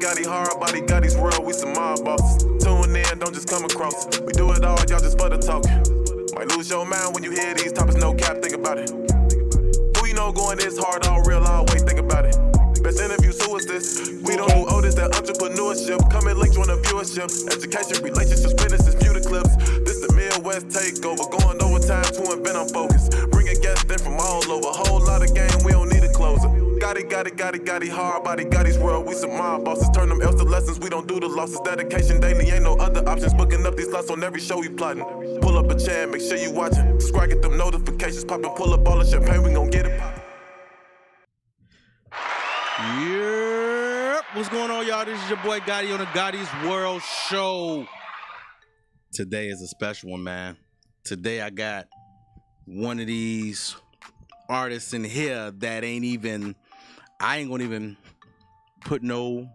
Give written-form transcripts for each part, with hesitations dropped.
Gotti, hard body, Gotti's world, we some mob bosses. Tune in, don't just come across. We do it all, y'all just for the talking. Might lose your mind when you hear these topics, no cap, think about it. Who you know going this hard, all real, always think about it. Best interview, so is this. We don't do oldest, that entrepreneurship. Coming late, join the viewership. Education, relationships, businesses, beauty clips. This the Midwest takeover, going overtime to invent on focus. Bringing guests in from all over, whole lot of game, we don't need a closer. Gotti, hard body, Gotti's world, we some mob bosses. Turn them L's to lessons, we don't do the losses. Dedication daily, ain't no other options. Booking up these slots on every show we plotting. Pull up a chair, make sure you watching. Subscribe, get them notifications popping. Pull up all the champagne, we gon' get it poppin'. Yep. What's going on, y'all? This is your boy Gotti on the Gotti's World Show. Today is a special one, man. Today I got one of these artists in here that I ain't gonna even put no.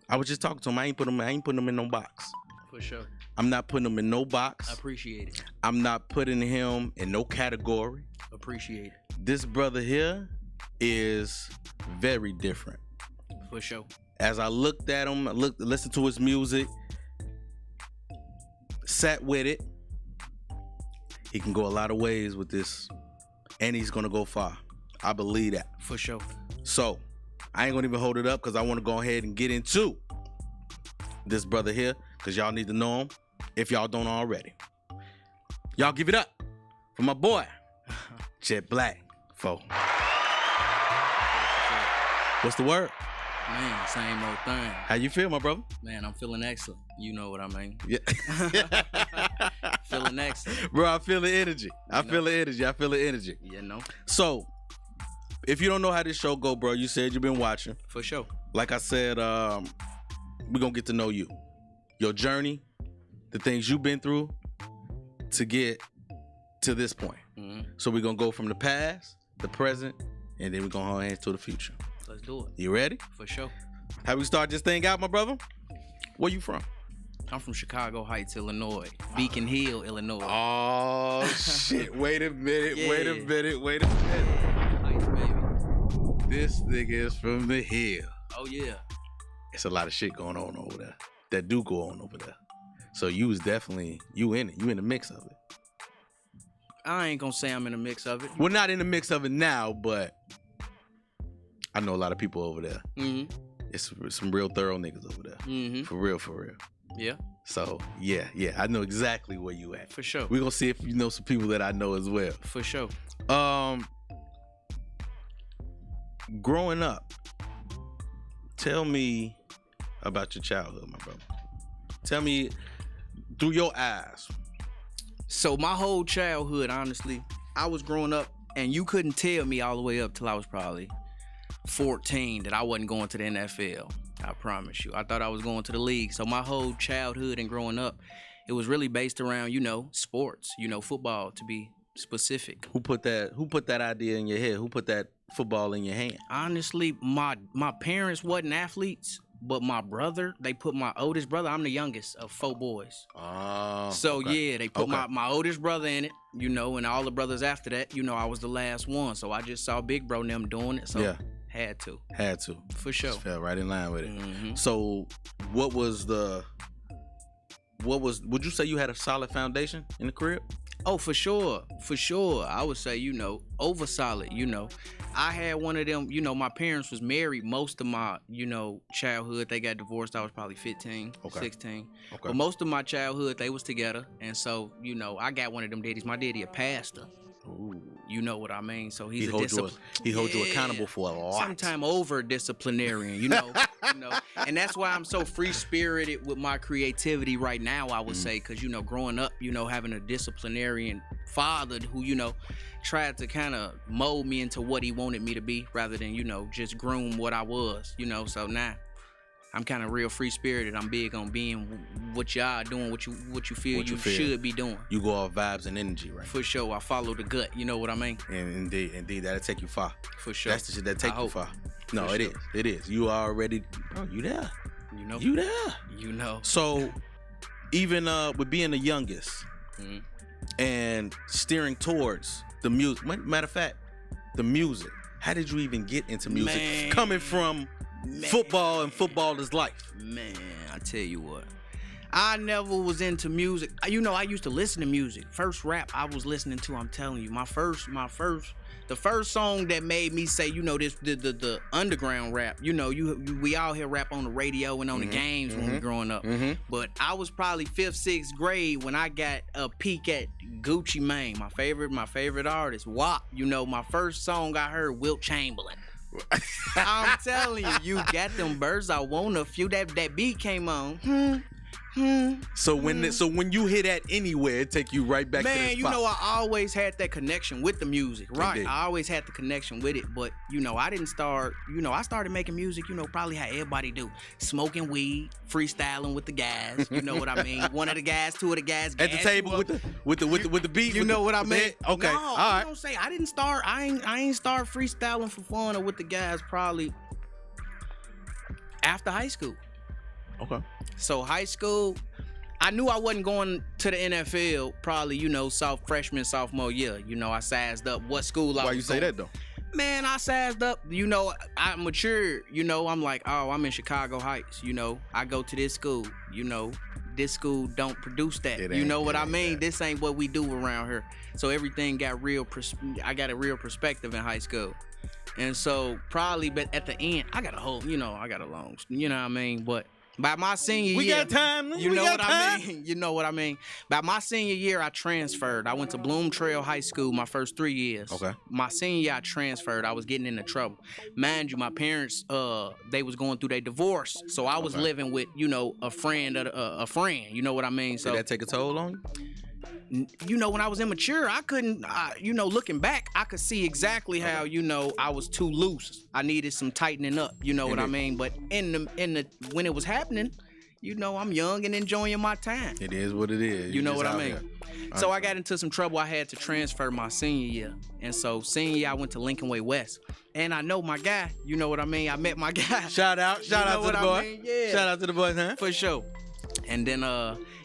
I was just talking to him. I ain't putting him in no box. For sure. I'm not putting him in no box. I appreciate it. I'm not putting him in no category. Appreciate it. This brother here is very different. For sure. As I looked at him, listened to his music, sat with it. He can go a lot of ways with this, and he's gonna go far. I believe that. For sure. So, I ain't gonna even hold it up because I want to go ahead and get into this brother here because y'all need to know him if y'all don't already. Y'all give it up for my boy, Jet Blackful. What's the word? Man, same old thing. How you feel, my brother? Man, I'm feeling excellent. You know what I mean. Yeah. Feeling excellent. Bro, I feel the energy. I feel the energy. You know? So, if you don't know how this show go, bro, you said you've been watching. For sure. Like I said, we're going to get to know you. Your journey, the things you've been through to get to this point. Mm-hmm. So we're going to go from the past, the present, and then we're going to head to the future. Let's do it. You ready? For sure. How we start this thing out, my brother? Where you from? I'm from Chicago Heights, Illinois. Beacon Hill, Illinois. Oh, shit. Wait a minute. Yeah. Wait a minute. Heights, baby. This nigga is from the hill. Oh, yeah. It's a lot of shit going on over there. That do go on over there. So you was definitely, you in it. You in the mix of it. I ain't gonna say I'm in the mix of it. We're not in the mix of it now, but I know a lot of people over there. Mm-hmm. It's some real thorough niggas over there. Mm-hmm. For real. Yeah. So, yeah. I know exactly where you at. For sure. We're gonna see if you know some people that I know as well. For sure. Growing up, tell me about your childhood, my brother. Tell me through your eyes. So my whole childhood, honestly, I was growing up and you couldn't tell me all the way up till I was probably 14 that I wasn't going to the NFL. I promise you. I thought I was going to the league. So my whole childhood and growing up, it was really based around, sports, football to be specific. Who put that idea in your head? Who put that football in your hand? Honestly, my parents wasn't athletes, but my brother, they put my oldest brother, I'm the youngest of 4 boys. Oh. So okay. yeah, they put my oldest brother in it, and all the brothers after that, I was the last one. So I just saw Big Bro and them doing it. So yeah. Had to. For sure. Just fell right in line with it. Mm-hmm. So would you say you had a solid foundation in the crib? Oh, for sure. I would say, over solid, I had one of them, my parents was married most of my, childhood. They got divorced. I was probably 15, 16. Okay. But most of my childhood, they was together. And so, I got one of them daddies. My daddy a pastor. Ooh. You know what I mean? So he's he holds you accountable for a lot. Sometimes over disciplinarian, And that's why I'm so free spirited with my creativity right now, I would say, because growing up, having a disciplinarian father who, tried to kind of mold me into what he wanted me to be rather than, just groom what I was, So now I'm kind of real free spirited. I'm big on being what y'all doing, what you feel you should be doing. You go off vibes and energy, right? For sure. I follow the gut. You know what I mean? And indeed, that'll take you far. For sure. That's the shit that take you far. No, it is. You already, bro. You there? You there? So even with being the youngest and steering towards the music. Matter of fact, the music. how did you even get into music? Man. Coming from football and football is life. Man, I tell you what. I never was into music. You know, I used to listen to music. First rap I was listening to, I'm telling you, the first song that made me say, you know, the underground rap. You know, we all hear rap on the radio and on the games when we were growing up. But I was probably 5th, 6th grade when I got a peek at Gucci Mane, my favorite artist, WAP. You know, my first song I heard, Wilt Chamberlain. I'm telling you, you got them birds. I want a few. That beat came on. So when you hear that anywhere, it take you right back to the spot. Man, you know, I always had that connection with the music, right? Indeed. I always had the connection with it, but, you know, I didn't start, you know, I started making music, you know, probably how everybody do. Smoking weed, freestyling with the guys, you know what I mean? One of the guys, two of the guys. At the table with the beat. You know what I mean? Okay, No, all right. I don't say, I ain't start freestyling for fun or with the guys probably after high school. Okay. So high school, I knew I wasn't going to the NFL probably, you know, freshman, sophomore year. You know, I sized up what school I was Why you say going. that though? Man, I sized up, you know, I matured, you know, I'm like, oh, I'm in Chicago Heights, you know, I go to this school, you know, this school don't produce that. You know what I mean? That. This ain't what we do around here. So everything got I got a real perspective in high school. And so probably, but at the end, I got a long, you know what I mean? But by my senior year, We got time. you know what I mean? You know what I mean? By my senior year, I transferred. I went to Bloom Trail High School my first 3 years. Okay. My senior year, I transferred. I was getting into trouble. Mind you, my parents, they was going through their divorce. So I was living with, you know, a friend. You know what I mean? So Did that take a toll on you? you know, when I was immature, I couldn't, you know, looking back, I could see exactly how, you know, I was too loose. I needed some tightening up, you know what I mean? But when it was happening, you know, I'm young and enjoying my time. It is what it is. You know what I mean? So I got into some trouble. I had to transfer my senior year. And so senior year, I went to Lincoln Way West. And I know my guy. You know what I mean? I met my guy. Shout out to the boy. I mean? Yeah. Shout out to the boys, huh? For sure. And then,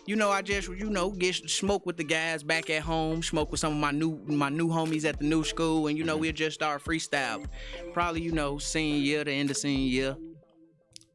you know, I just, you know, get smoke with the guys back at home, smoke with some of my new homies at the new school, and, you know, we'll just start freestyling. Probably, you know, senior year, the end of senior year.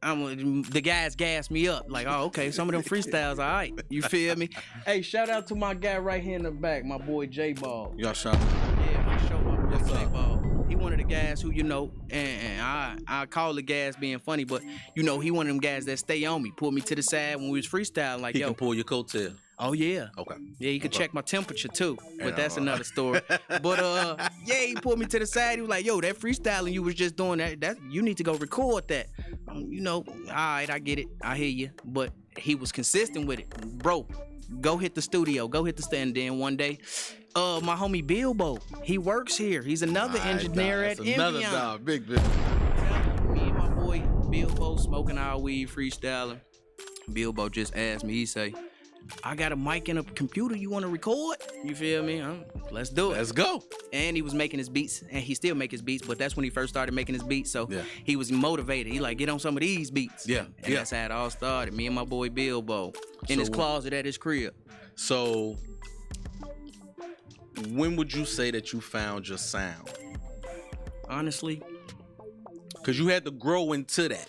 The guys gassed me up, like, oh, okay, some of them freestyles, all right. You feel me? Hey, shout out to my guy right here in the back, my boy J-Ball. Y'all shout out. Yeah, for sure, my boy J-Ball. He one of the guys who, you know, and I call the guys being funny, but, you know, he one of them guys that stay on me, pull me to the side when we was freestyling, like, He yo. can pull your coattail. Oh, yeah. Okay. Yeah, you could check my temperature, too, but Yeah, that's another story. But, yeah, he pulled me to the side. He was like, yo, that freestyling you was just doing, that you need to go record that. You know, all right, I get it. I hear you. But he was consistent with it. Bro, go hit the studio. Go hit the stand. Then one day, my homie Bilbo, he works here. He's another engineer at Envion. Another dog. Big. Me and my boy Bilbo smoking our weed, freestyling. Bilbo just asked me, he say, I got a mic and a computer. You want to record? You feel me? Let's do it. Let's go. And he was making his beats, and he still make his beats, but that's when he first started making his beats. So Yeah. he was motivated. He like, get on some of these beats. Yeah, And yeah. that's how it all started. Me and my boy Bilbo in his So- closet at his crib. So, when would you say that you found your sound? Honestly, Because you had to grow into that.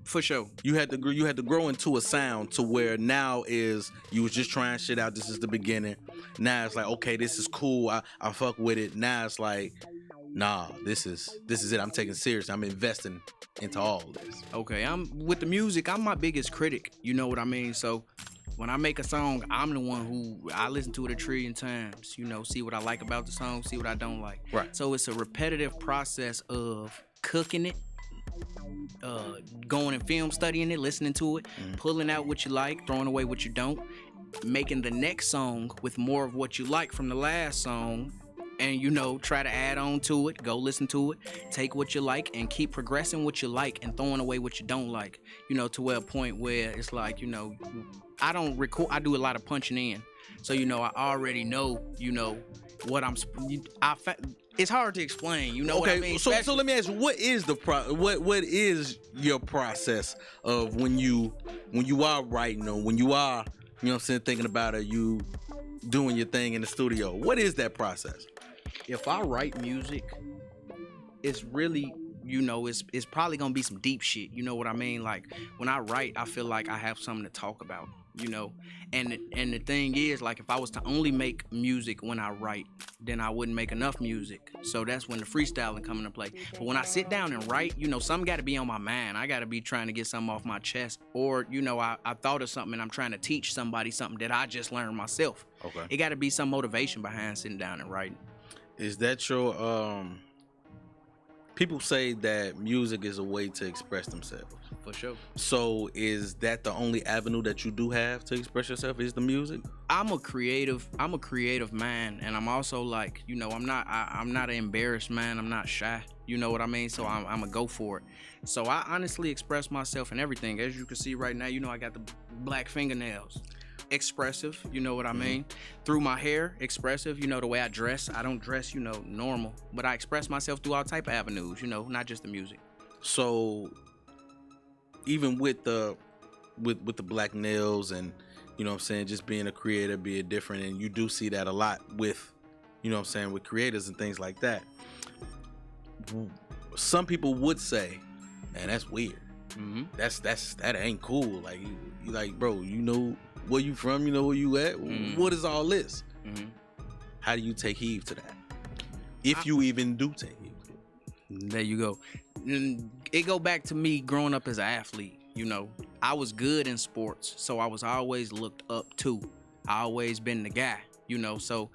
for sure. You had to grow into a sound to where now is you was just trying shit out. This is the beginning. Now it's like, okay, this is cool. I fuck with it. Now it's like, nah, this is it. I'm taking it serious. I'm investing into all this. Okay, I'm with the music. I'm my biggest critic. You know what I mean? So when I make a song, I'm the one who I listen to it a trillion times. You know, see what I like about the song, see what I don't like. Right. So it's a repetitive process of cooking it, going and film studying it, listening to it, pulling out what you like, throwing away what you don't, making the next song with more of what you like from the last song, and, you know, try to add on to it, go listen to it, take what you like, and keep progressing what you like and throwing away what you don't like, you know, to where a point where it's like, you know, I don't record, I do a lot of punching in. So, you know, I already know, you know, what it's hard to explain, you know what I mean? So let me ask you, what is what is your process of when you are writing or when you are, you know what I'm saying, thinking about it, you doing your thing in the studio? What is that process? If I write music, it's really, you know, it's probably gonna be some deep shit. You know what I mean? Like when I write, I feel like I have something to talk about. You know, and the thing is, like, if I was to only make music when I write, then I wouldn't make enough music. So that's when the freestyling come into play. But when I sit down and write, you know, something got to be on my mind. I got to be trying to get something off my chest, or you know, I thought of something and I'm trying to teach somebody something that I just learned myself. Okay. It got to be some motivation behind sitting down and writing. Is that your people say that music is a way to express themselves? For sure. So is that the only avenue that you do have to express yourself, is the music? I'm a creative man, and I'm also like, you know, I'm not an embarrassed man. I'm not shy. You know what I mean? So I'm a go for it. So I honestly express myself in everything. As you can see right now, you know, I got the black fingernails. Expressive, you know what I mean? Through my hair, expressive, you know, the way I dress. I don't dress, you know, normal, but I express myself through all type of avenues, you know, not just the music. So even with the black nails and, you know what I'm saying, just being a creator, being different, and you do see that a lot with, you know what I'm saying, with creators and things like that. Some people would say, man, that's weird. Mm-hmm. That ain't cool. Like, you like, bro, you know where you from, you know where you at. Mm-hmm. What is all this? Mm-hmm. How do you take heed to that? If you even do take heed to it. There you go. It go back to me growing up as an athlete. You know, I was good in sports, so I was always looked up to. I always been the guy, you know, so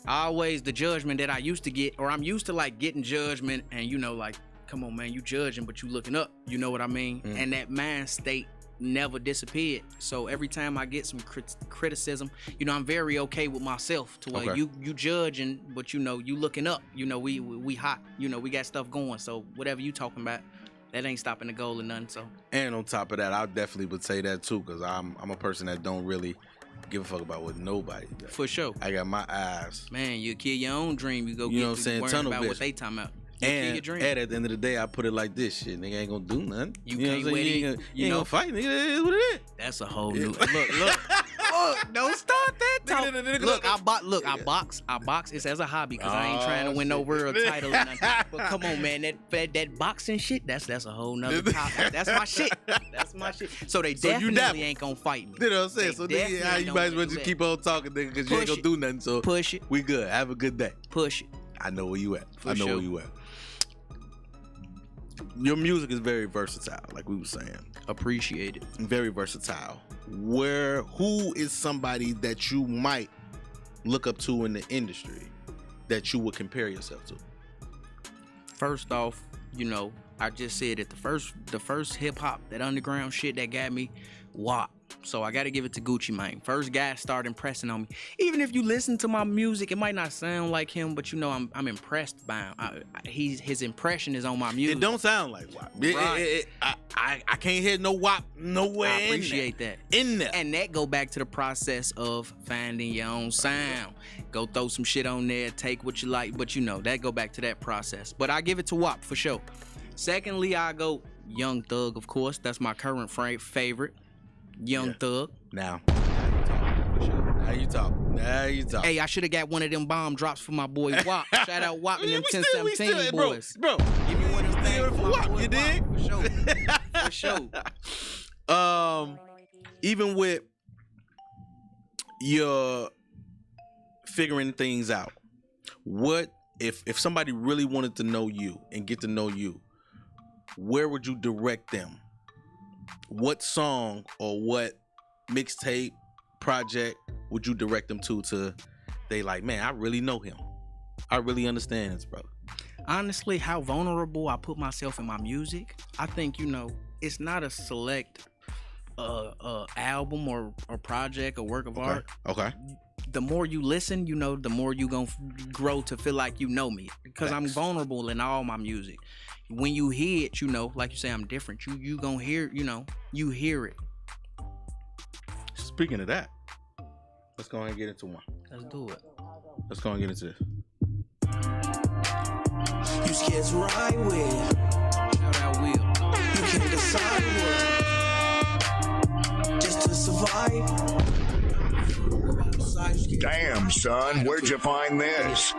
always the judgment that I used to get, or I'm used to like getting judgment and, you know, like, come on, man, you judging, but you looking up, you know what I mean? Mm. And that mind state never disappeared. So every time I get some criticism, you know, I'm very okay with myself to where you judging, but you know, you looking up, you know, we hot, you know, we got stuff going. So whatever you talking about, that ain't stopping the goal or nothing. So, and on top of that, I definitely would say that too, because I'm a person that don't really give a fuck about what nobody does. For sure. I got my eyes. Man, you kill your own dream. You go You know what I'm saying? worrying Tunnel about vision. what they talking about. You kill And your dream. at the end of the day, I put it like this: shit, nigga ain't gonna do nothing. You know can't what I'm wait saying? it, You you ain't know? gonna fight, nigga. It is what it is. That's a whole new. Look. Don't start that talk. Nigga, Look, I box. It's as a hobby because I ain't trying to win no world title or nothing. But come on, man, that boxing shit, that's a whole nother topic. That's my shit. That's my shit. So they So you definitely ain't gonna fight me. You know what I'm saying? They So nigga, definitely you might as well don't just do keep on talking, nigga, because you ain't Push gonna do nothing. So Push it. we good. Have a good day. Push it. I know where you at. For I know sure. where you at. Your music is very versatile, like we were saying. Appreciate it. Very versatile. Who is somebody that you might look up to in the industry that you would compare yourself to? First off, you know, I just said it. The first hip hop, that underground shit that got me, WAP. So I got to give it to Gucci Mane. First guy started impressing on me. Even if you listen to my music, it might not sound like him, but you know I'm impressed by him. His impression is on my music. It don't sound like WAP. Right. I can't hear no WAP nowhere. I appreciate that. In there. And that go back to the process of finding your own sound. Go throw some shit on there, take what you like, but you know, that go back to that process. But I give it to WAP for sure. Secondly, I go Young Thug, of course. That's my current favorite. Young Thug. Now you talk. Hey, I should have got one of them bomb drops for my boy WAP. Shout out WAP and them 1017 boys. Bro, Give me one of them things for for my WAP, boy you dig? For sure. For sure. Even with your figuring things out, what if somebody really wanted to know you and get to know you, where would you direct them? What song or what mixtape project would you direct them to they like, man, I really know him. I really understand this brother. Honestly, how vulnerable I put myself in my music, I think, you know, it's not a select album or project or work of art. Okay. The more you listen, you know, the more you gonna grow to feel like you know me, because I'm vulnerable in all my music. When you hear it, you know, like you say, I'm different. You gonna hear, you know, you hear it. Speaking of that, let's go ahead and get into one. Let's do it. Let's go and get into this. You scared to ride with. Shout out Will. You can't decide what. Just to survive. Damn, son, where'd you find this?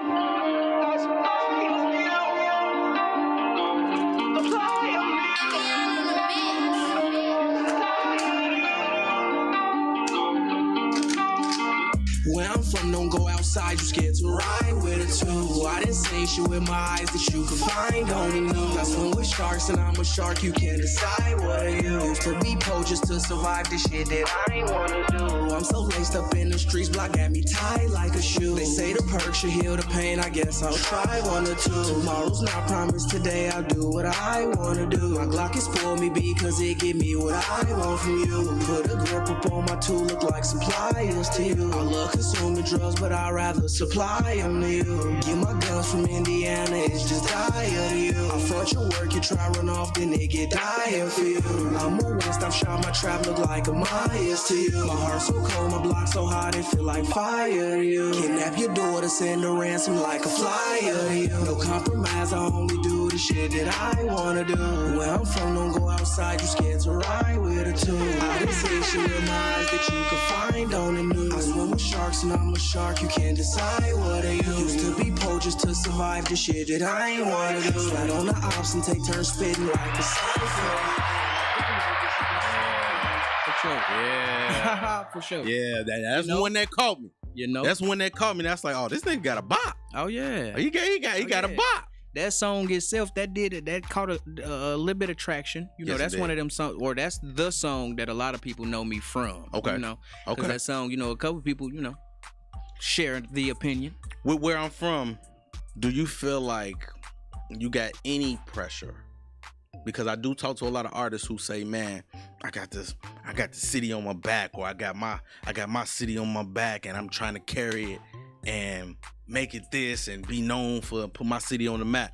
Where I'm from, don't go outside, you scared to ride with it too. I didn't say shit with my eyes that you could find on the news. I swim with sharks and I'm a shark, you can't decide what I use. To be po just to survive this shit that I ain't wanna do. I'm so laced up in the streets, block got me tied like a shoe. They say the perks should heal the pain, I guess I'll try one or two. Tomorrow's not promised, today I'll do what I wanna do. My Glock is for me because it give me what I want from you. Put a grip up on my tool, look like suppliers to you. I love consuming drugs, but I'd rather supply them to you. Get my guns from Indiana, it's just dire to you. I front your work, you try run off, then it get dire for you. I'm a West, I've shot my trap, look like a Myers to you. My heart so cold, my block so hot, it feel like fire to you. Kidnap your daughter, send a ransom like a flyer to you. No compromise, I only do the shit that I wanna do. Where I'm from, don't go outside, you scared to ride with it too. I didn't say shit with my eyes that you could find on the news. I swim with sharks and I'm a shark, you can't decide what I use. Used to be po just to survive the shit that I ain't wanna do. Slide on the ops and take turns spitting like a cypher. Yeah. For sure. Yeah, that's one that caught me. You know? That's one that caught me. That's like, oh, this nigga got a bop. Oh, yeah. He got a bop. That song itself, that caught a little bit of traction. You know, Yes, it that's did. one of them songs, or that's the song that a lot of people know me from. Okay. You know, Okay. because that song, you know, a couple people, you know, share the opinion. With where I'm from, do you feel like you got any pressure? Because I do talk to a lot of artists who say, man, I got the city on my back, or I got my city on my back, and I'm trying to carry it and make it this and be known for put my city on the map.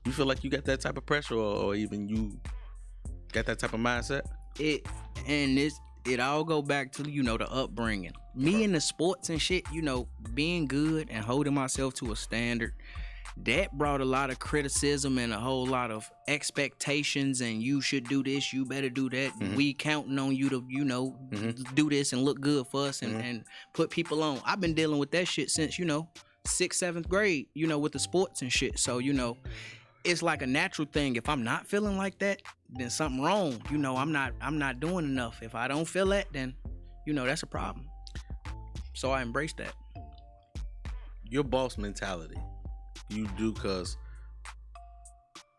You feel like you got that type of pressure, or even you got that type of mindset? It all go back to, you know, the upbringing. Me in the sports and shit, you know, being good and holding myself to a standard, that brought a lot of criticism and a whole lot of expectations, and you should do this, you better do that. Mm-hmm. We counting on you to, you know, do this and look good for us and put people on. I've been dealing with that shit since, you know, 6th, 7th grade, you know, with the sports and shit. So, you know, it's like a natural thing. If I'm not feeling like that, then something wrong. You know, I'm not doing enough. If I don't feel that, then, you know, that's a problem. So I embrace that. Your boss mentality, you do, cause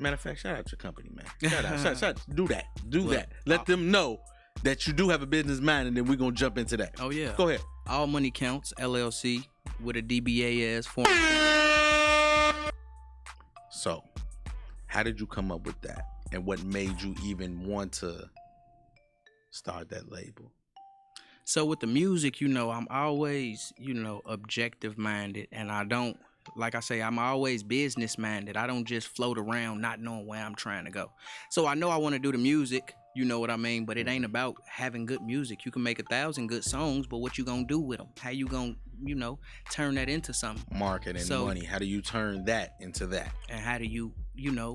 matter of fact, shout out your company, man. Shout out, do that. Let them know that you do have a business mind, and then we're gonna jump into that. Oh yeah. Go ahead. All Money Counts, LLC, with a DBA as form. So, how did you come up with that? And what made you even want to start that label? So with the music, you know, I'm always, you know, objective minded, and I don't, like I say, I'm always business minded. I don't just float around not knowing where I'm trying to go. So I know I want to do the music, you know what I mean? But it ain't about having good music. You can make 1,000 good songs, but what you gonna do with them? How you gonna, you know, turn that into something? Market and money. How do you turn that into that? And how do you, you know,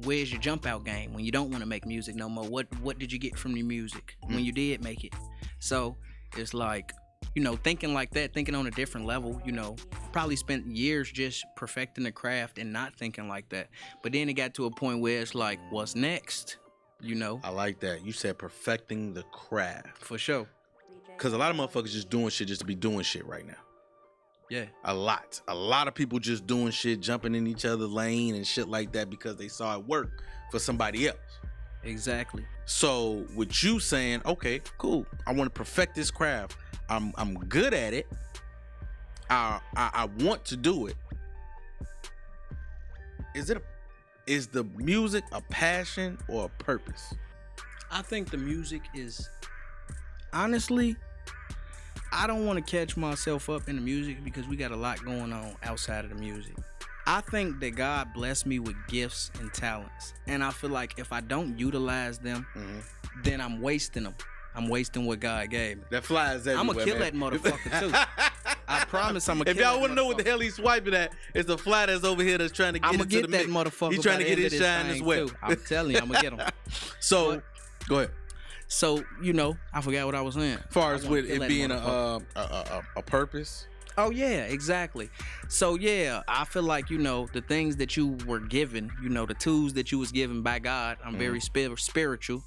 where's your jump out game when you don't want to make music no more? What did you get from your music when you did make it? So it's like, you know, thinking like that, thinking on a different level, you know, probably spent years just perfecting the craft and not thinking like that. But then it got to a point where it's like, what's next? You know? I like that. You said perfecting the craft. For sure. Because a lot of motherfuckers just doing shit just to be doing shit right now. Yeah. A lot of people just doing shit, jumping in each other's lane and shit like that because they saw it work for somebody else. Exactly. So with you saying, okay, cool, I want to perfect this craft. I'm good at it. I want to do it. Is the music a passion or a purpose? I think the music is, honestly, I don't want to catch myself up in the music because we got a lot going on outside of the music. I think that God blessed me with gifts and talents, and I feel like if I don't utilize them, then I'm wasting them. I'm wasting what God gave me. That flies everywhere, I'm gonna kill man. that motherfucker too. I promise I'm gonna kill If y'all that want to know what the motherfucker. hell he's swiping at, it's the fly that's over here that's trying to get I'm into gonna get the that mix. motherfucker. He's trying to by get the his end of shine this as thing, well. too. I'm telling you, I'm gonna get him. So, go ahead. So, you know, I forgot what I was saying. As far as I with wanna kill it that being motherfucker. a purpose. Oh yeah, exactly. So yeah, I feel like, you know, the things that you were given, you know, the tools that you was given by God. I'm very spiritual.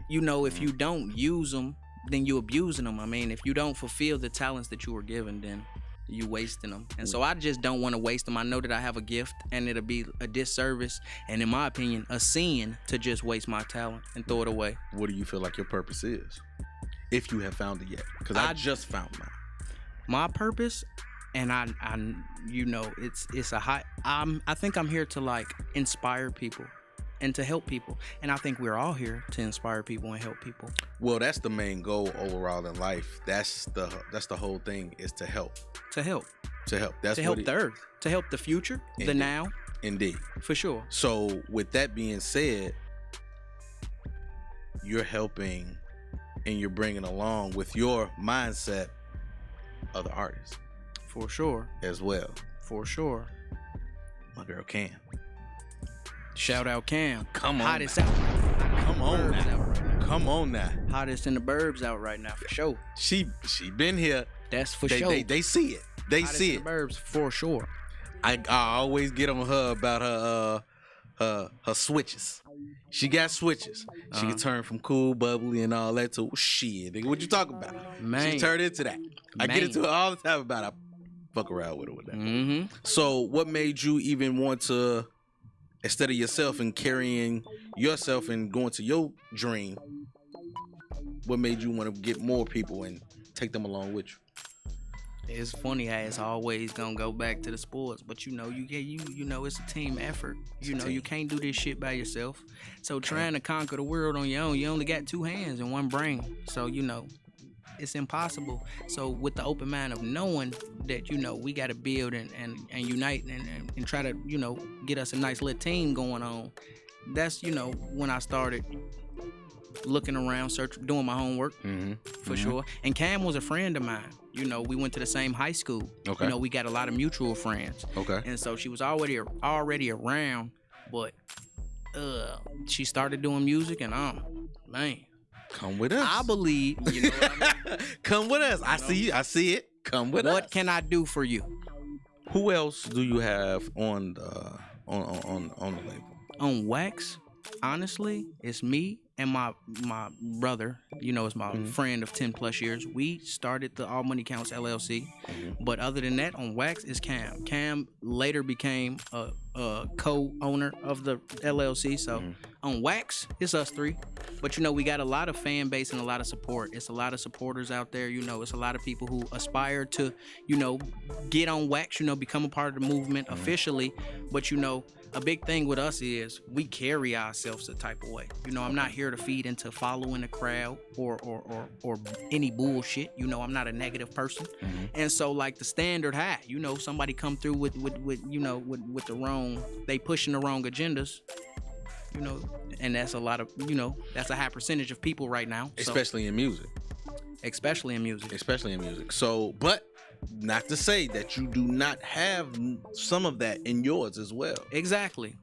You know, if you don't use them, then you abusing them. I mean, if you don't fulfill the talents that you were given, then you wasting them. And so I just don't want to waste them. I know that I have a gift, and it'll be a disservice, and in my opinion, a sin to just waste my talent and throw it away. What do you feel like your purpose is, if you have found it yet? Because I just found mine. My purpose, and I you know, it's a high. I think I'm here to like inspire people and to help people, and I think we're all here to inspire people and help people. Well, that's the main goal overall in life. That's the whole thing, is to help. To help. That's to help the earth. To help the future, the now. Indeed. For sure. So with that being said, you're helping and you're bringing along with your mindset other artists. For sure. As well. For sure. My girl Cam. Shout out Cam. Come on. Hottest out. Come on now. Come on now. Hottest in the burbs out right now, for sure. She been here. That's for sure. They see it. They Hottest see in it. the burbs, for sure. I always get on her about her switches. She got switches. She can turn from cool, bubbly, and all that to shit. Nigga, what you talking about? Man. She turned into that. I get into her all the time about it. I fuck around with her with that. Mm-hmm. So what made you even want to, instead of yourself and carrying yourself and going to your dream, what made you want to get more people and take them along with you? It's funny how it's always gonna go back to the sports, but you know, you know, it's a team effort. You know, you can't do this shit by yourself. So trying to conquer the world on your own, you only got 2 hands and 1 brain. So you know, it's impossible. So with the open mind of knowing that, you know, we got to build and unite and try to, you know, get us a nice little team going on. That's, you know, when I started looking around, doing my homework, for sure. And Cam was a friend of mine. You know, we went to the same high school. Okay. You know, we got a lot of mutual friends. Okay. And so she was already around, but she started doing music, and man, come with us. I believe, you know what I mean? Come with us. I see it. Come with us. What can I do for you? Who else do you have on the label? On Wax, honestly, it's me and my brother. You know, it's my friend of 10 plus years. We started the All Money Counts LLC. But other than that, on Wax is Cam. Cam later became a co-owner of the LLC. So on Wax, it's us 3. But you know, we got a lot of fan base and a lot of support. It's a lot of supporters out there. You know, it's a lot of people who aspire to, you know, get on Wax, you know, become a part of the movement officially. But you know, a big thing with us is we carry ourselves a type of way. You know, I'm not here to feed into following the crowd or any bullshit. You know, I'm not a negative person. And so like the standard high, you know, somebody come through with you know, with the wrong, they pushing the wrong agendas. You know, and that's a lot of, you know, that's a high percentage of people right now. Especially in music. Especially in music. So, but not to say that you do not have some of that in yours as well. Exactly.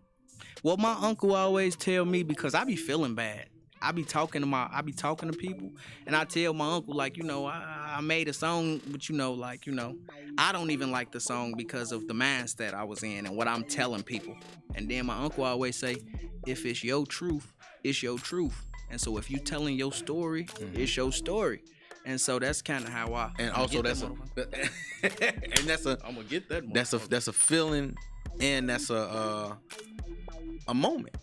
Well, my uncle always tell me, because I be feeling bad. I be talking to people, and I tell my uncle, like, you know, I made a song, but you know, like, you know, I don't even like the song because of the mindset I was in and what I'm telling people. And then my uncle always say, if it's your truth, it's your truth. And so if you telling your story, it's your story. And so that's kind of how I. And also that's I'm gonna get that. That's a feeling, and that's a moment.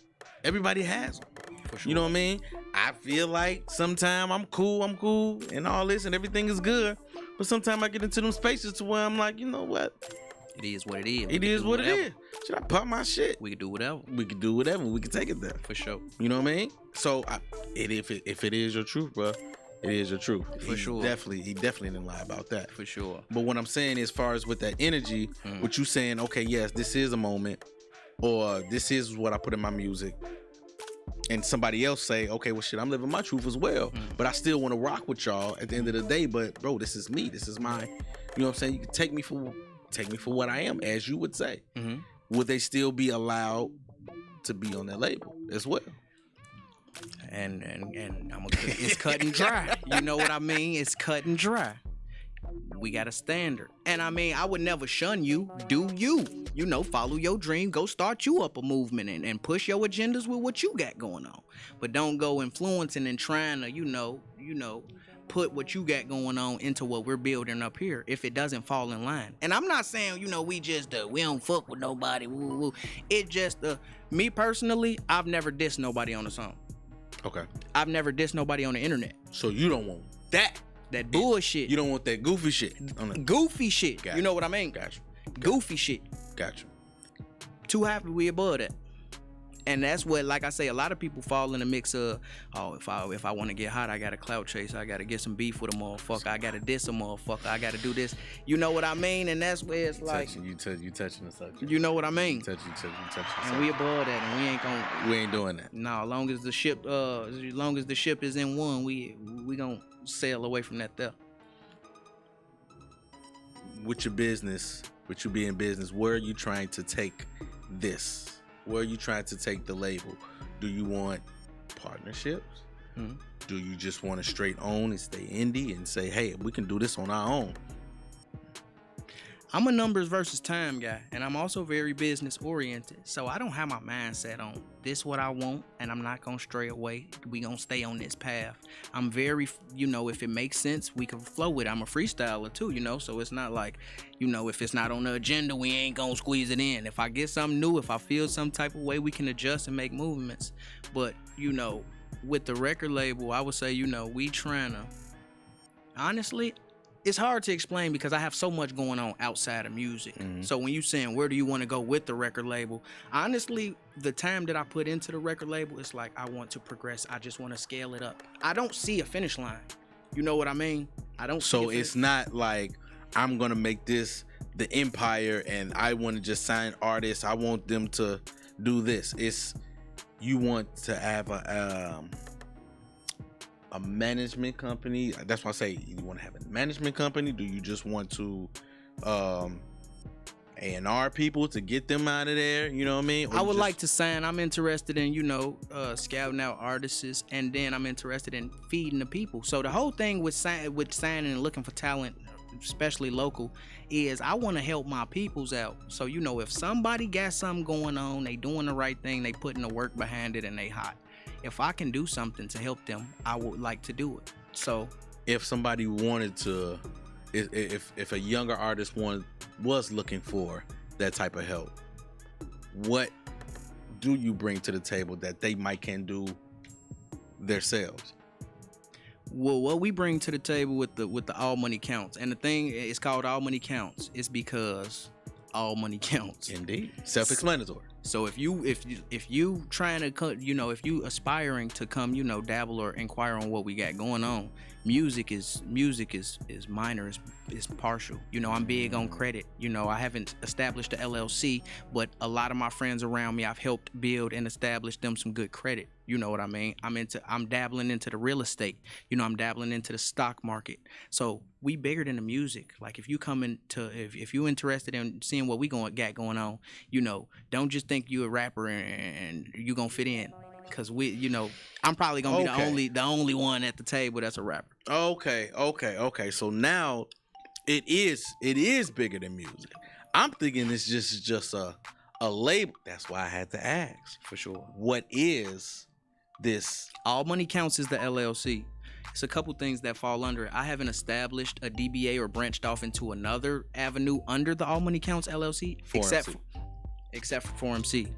Everybody has them. For sure. You know what I mean? I feel like sometimes I'm cool, and all this, and everything is good. But sometimes I get into them spaces to where I'm like, you know what? It is what it is. It is what it is. Should I pop my shit? We can do whatever. We can do whatever. We can take it there. For sure. You know what I mean? So if it is your truth, bro, it is your truth. For sure. He definitely didn't lie about that. For sure. But what I'm saying, as far as with that energy, what you saying, okay, yes, this is a moment, or this is what I put in my music, and somebody else say, okay, well, shit, I'm living my truth as well, but I still want to rock with y'all at the end of the day. But bro, this is me. This is my, you know what I'm saying? You can take me for what I am, as you would say. Would they still be allowed to be on that label as well? And it's cut and dry. You know what I mean? It's cut and dry. We got a standard. And I mean, I would never shun you. Do you. You know, follow your dream. Go start you up a movement and push your agendas with what you got going on. But don't go influencing and trying to, you know, put what you got going on into what we're building up here if it doesn't fall in line. And I'm not saying, you know, we just we don't fuck with nobody. Woo, woo. It just me personally, I've never dissed nobody on a song. Okay. I've never dissed nobody on the internet. So you don't want that bullshit. You don't want that goofy shit. Goofy shit. Gotcha. You know what I mean? Gotcha. Goofy shit. Gotcha. Too happy we above that. And that's what, like I say, a lot of people fall in the mix of, oh, if I want to get hot, I got to clout chase. I got to get some beef with a motherfucker. I got to diss a motherfucker. I got to do this. You know what I mean? And that's where it's like... You touching the subject. You know what I mean? You touching the subject. And we above that, and we ain't gonna... We ain't doing that. No, as long as the ship is in one, we gonna sail away from that there. With your business, with you being business, where are you trying to take this? Where are you trying to take the label? Do you want partnerships? Mm-hmm. Do you just want to straight own and stay indie and say, hey, we can do this on our own? I'm a numbers versus time guy, and I'm also very business oriented. So I don't have my mindset on this what I want, and I'm not gonna stray away. We gonna stay on this path. I'm very, you know, if it makes sense, we can flow with it. I'm a freestyler too, you know, so it's not like, you know, if it's not on the agenda, we ain't gonna squeeze it in. If I get something new, if I feel some type of way, we can adjust and make movements. But, you know, with the record label, I would say, you know, we trying to, honestly, it's hard to explain because I have so much going on outside of music. Mm-hmm. So when you saying where do you want to go with the record label, honestly, the time that I put into the record label, it's like I want to progress. I just want to scale it up. I don't see a finish line. You know what I mean? I don't. So it's not like I'm gonna make this the empire and I want to just sign artists. I want them to do this. It's you want to have a management company. That's why I say you want to have a management company. Do you just want to A&R people to get them out of there? You know what I mean? I would like to sign. I'm interested in, you know, scouting out artists, and then I'm interested in feeding the people. So the whole thing with signing and looking for talent, especially local, is I want to help my peoples out. So, you know, if somebody got something going on, they doing the right thing, they putting the work behind it, and they hot. If I can do something to help them, I would like to do it. So if somebody wanted to, if a younger artist was looking for that type of help, what do you bring to the table that they can do themselves? Well, what we bring to the table with the All Money Counts, and the thing is called All Money Counts, is because all money counts. Indeed, self-explanatory. So if you trying to, you know, if you aspiring to come, you know, dabble or inquire on what we got going on, music is minor, is partial. You know, I'm big on credit. You know, I haven't established the LLC, but a lot of my friends around me, I've helped build and establish them some good credit. You know what I mean? I'm dabbling into the real estate. You know, I'm dabbling into the stock market. So we bigger than the music. Like if you come into, if you interested in seeing what we got going on, you know, don't just think you a rapper and you gonna fit in. Cause we, you know, I'm probably gonna be the only one at the table that's a rapper. Okay. So now it is bigger than music. I'm thinking it's just a label. That's why I had to ask. For sure. What is this? All Money Counts is the LLC. It's a couple things that fall under it. I haven't established a DBA or branched off into another avenue under the All Money Counts LLC, except for 4MC.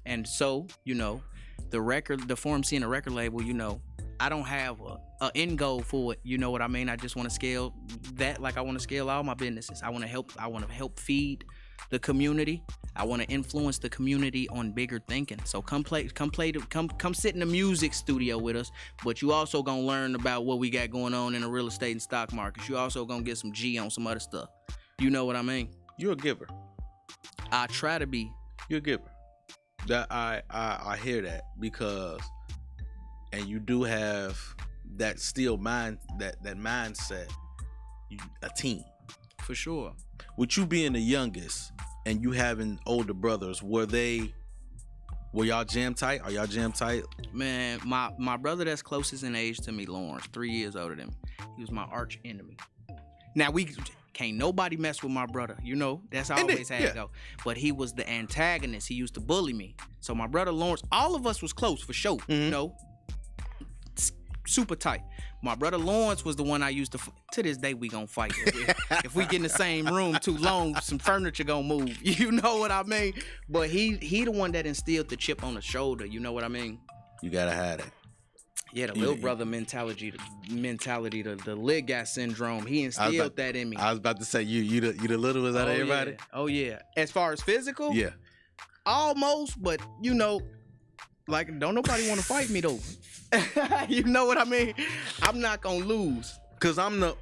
And so, you know, the 4MC and the record label, you know, I don't have a end goal for it. You know what I mean? I just want to scale that like I want to scale all my businesses. I want to help feed the community. I want to influence the community on bigger thinking. So come sit in the music studio with us, but you also gonna learn about what we got going on in the real estate and stock markets. You also gonna get some G on some other stuff. You know what I mean? You're a giver. I try to be. You're a giver. That I hear that because, and you do have that that mindset. A team. For sure. With you being the youngest and you having older brothers, were y'all jam tight? Are y'all jam tight? Man, my brother that's closest in age to me, Lawrence, 3 years older than me. He was my arch enemy. Now can't nobody mess with my brother. You know, that's always how it go. But he was the antagonist. He used to bully me. So my brother Lawrence, all of us was close for sure. Mm-hmm. You know, super tight. My brother Lawrence was the one I used to this day we gonna fight. If we get in the same room too long, some furniture gonna move. You know what I mean? But he the one that instilled the chip on the shoulder. You know what I mean? You gotta have that. Yeah, the little brother mentality, the lit guy syndrome. He instilled that in me. I was about to say you the littlest out of everybody. Yeah. Oh yeah. As far as physical, Yeah. almost, but you know, like don't nobody want to fight me though. You know what I mean? I'm not gonna lose. Cause I'm the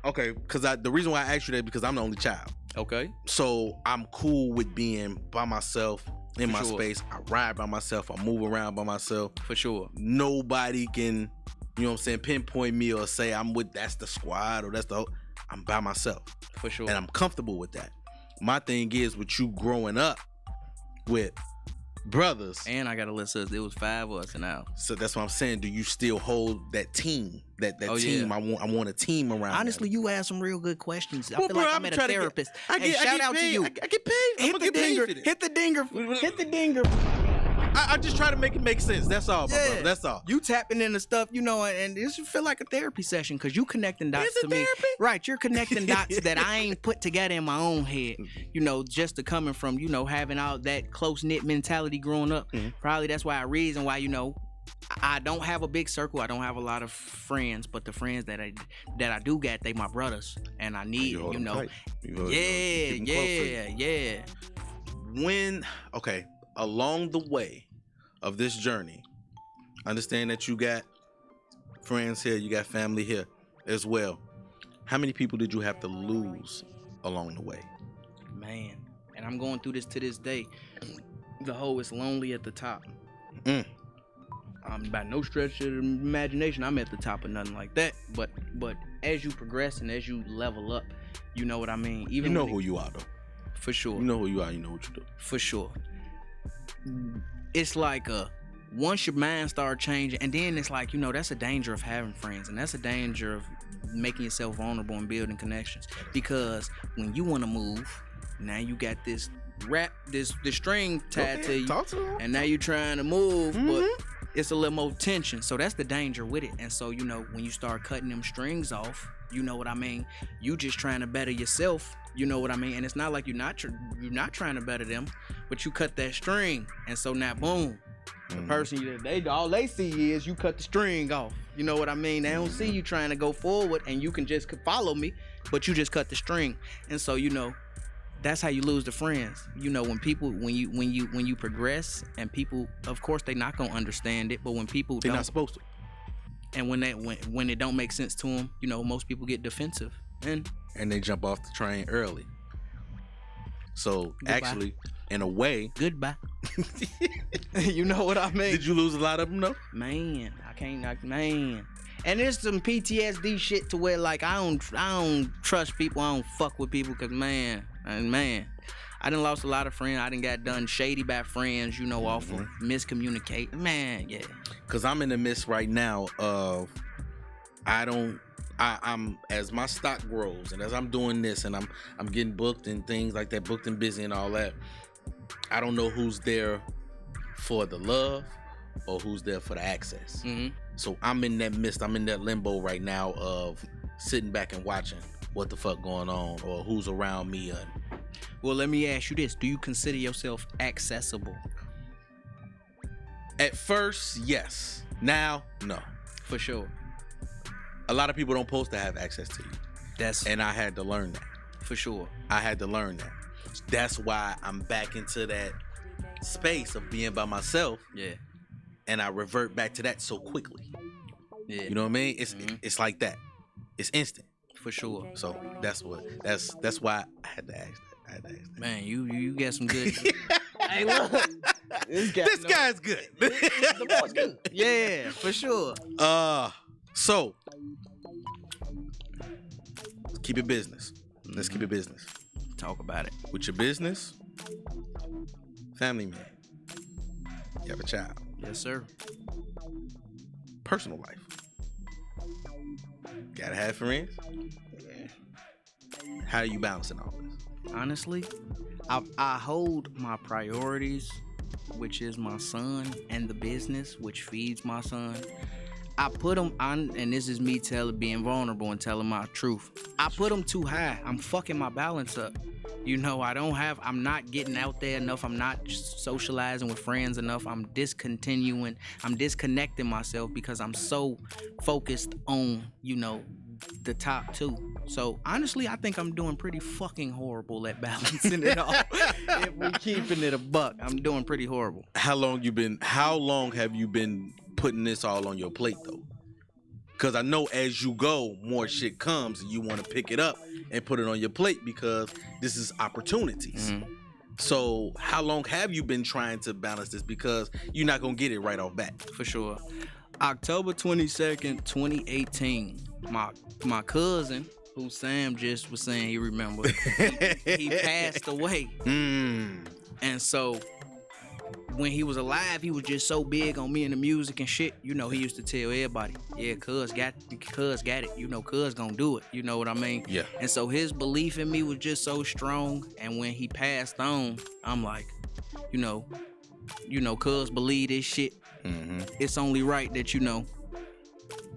the reason why I asked you that because I'm the only child. Okay. So I'm cool with being by myself in my sure. space. I ride by myself. I move around by myself. For sure. Nobody can, you know what I'm saying, pinpoint me or say that's the squad or that's the whole. I'm by myself. For sure. And I'm comfortable with that. My thing is with you growing up with brothers. And I got a list of, it was 5 of us now. So that's what I'm saying. Do you still hold that team? That Oh, team. yeah. I want a team around. Honestly, you asked some real good questions. I Well, feel bro, like I'm I'm at a trying to get- therapist. I Hey, get shout out paid. to you. I get paid. I'm Hit gonna the get paid dinger. for this. Hit the dinger. Hit the dinger. I just try to make it make sense. That's all, my brother. That's all. You tapping into stuff, you know, and this feel like a therapy session because you connecting dots Is it to me. therapy? Right, you're connecting dots that I ain't put together in my own head. You know, just to coming from, you know, having all that close-knit mentality growing up. Mhm. Probably that's why a reason why, you know, I don't have a big circle. I don't have a lot of friends, but the friends that I do got, they my brothers. And I need, you know. Yeah. Along the way of this journey, understand that you got friends here, you got family here as well. How many people did you have to lose along the way? Man, and I'm going through this to this day. The hoe is lonely at the top. By no stretch of the imagination, I'm at the top of nothing like that. But as you progress and as you level up, you know what I mean. You know who you are, though. For sure. You know who you are. You know what you do. For sure. It's like once your mind start changing, and then it's like, you know, that's a danger of having friends, and that's a danger of making yourself vulnerable and building connections. Because when you want to move, now you got this string tied to you, Talk to him. and now you're trying to move, but it's a little more tension. So that's the danger with it. And so, you know, when you start cutting them strings off, you know what I mean? You just trying to better yourself. You know what I mean? And it's not like you're not trying to better them, but you cut that string. And so now, boom, the person, all they see is you cut the string off. You know what I mean? They don't see you trying to go forward and you can just follow me, but you just cut the string. And so, you know, that's how you lose the friends. You know, when you progress, and people, of course, they not gonna understand it, but when people They're don't, not supposed to. and when it don't make sense to them, you know, most people get defensive and they jump off the train early. So Goodbye. actually, in a way, goodbye. You know what I mean? did you lose a lot of them though? Man, man. And there's some PTSD shit to where like I don't trust people. I don't fuck with people because man, I done lost a lot of friends. I done got done shady by friends, you know, off of miscommunicate. Man, yeah. Cause I'm in the midst right now of I'm as my stock grows and as I'm doing this and I'm getting booked and things like that, booked and busy and all that. I don't know who's there for the love or who's there for the access. So I'm in that midst, I'm in that limbo right now of sitting back and watching what the fuck going on or who's around me. Well, let me ask you this. Do you consider yourself accessible? At first, yes. Now, no. For sure. A lot of people don't post to have access to you. And I had to learn that. For sure. I had to learn that. That's why I'm back into that space of being by myself. Yeah. And I revert back to that so quickly. Yeah. You know what I mean? It's like that. It's instant. For sure. So that's why I had to ask that. Man, you got some good. Hey, look. This guy's good. The boy's good. Yeah, for sure. So keep it business. Let's keep it business. Talk about it. With your business, family man. You have a child. Yes, sir. Personal life. Gotta have friends. Yeah. How are you balancing all this? Honestly, I hold my priorities, which is my son, and the business, which feeds my son. I put them on, and this is me being vulnerable and telling my truth. I put them too high. I'm fucking my balance up. You know, I'm not getting out there enough. I'm not socializing with friends enough. I'm disconnecting myself because I'm so focused on, you know, the top two. So honestly, I think I'm doing pretty fucking horrible at balancing it all. If we keeping it a buck, I'm doing pretty horrible. How long have you been putting this all on your plate though? Because I know as you go, more shit comes and you want to pick it up and put it on your plate because this is opportunities. Mm-hmm. So how long have you been trying to balance this? Because you're not going to get it right off bat. For sure. October 22nd, 2018, my cousin, who Sam just was saying he remembered, he passed away. And so when he was alive, he was just so big on me and the music and shit. You know, he used to tell everybody, yeah, cuz got it. You know, cuz gonna do it. You know what I mean? Yeah. And so his belief in me was just so strong. And when he passed on, I'm like, you know, cuz believe this shit. Mm-hmm. It's only right that, you know,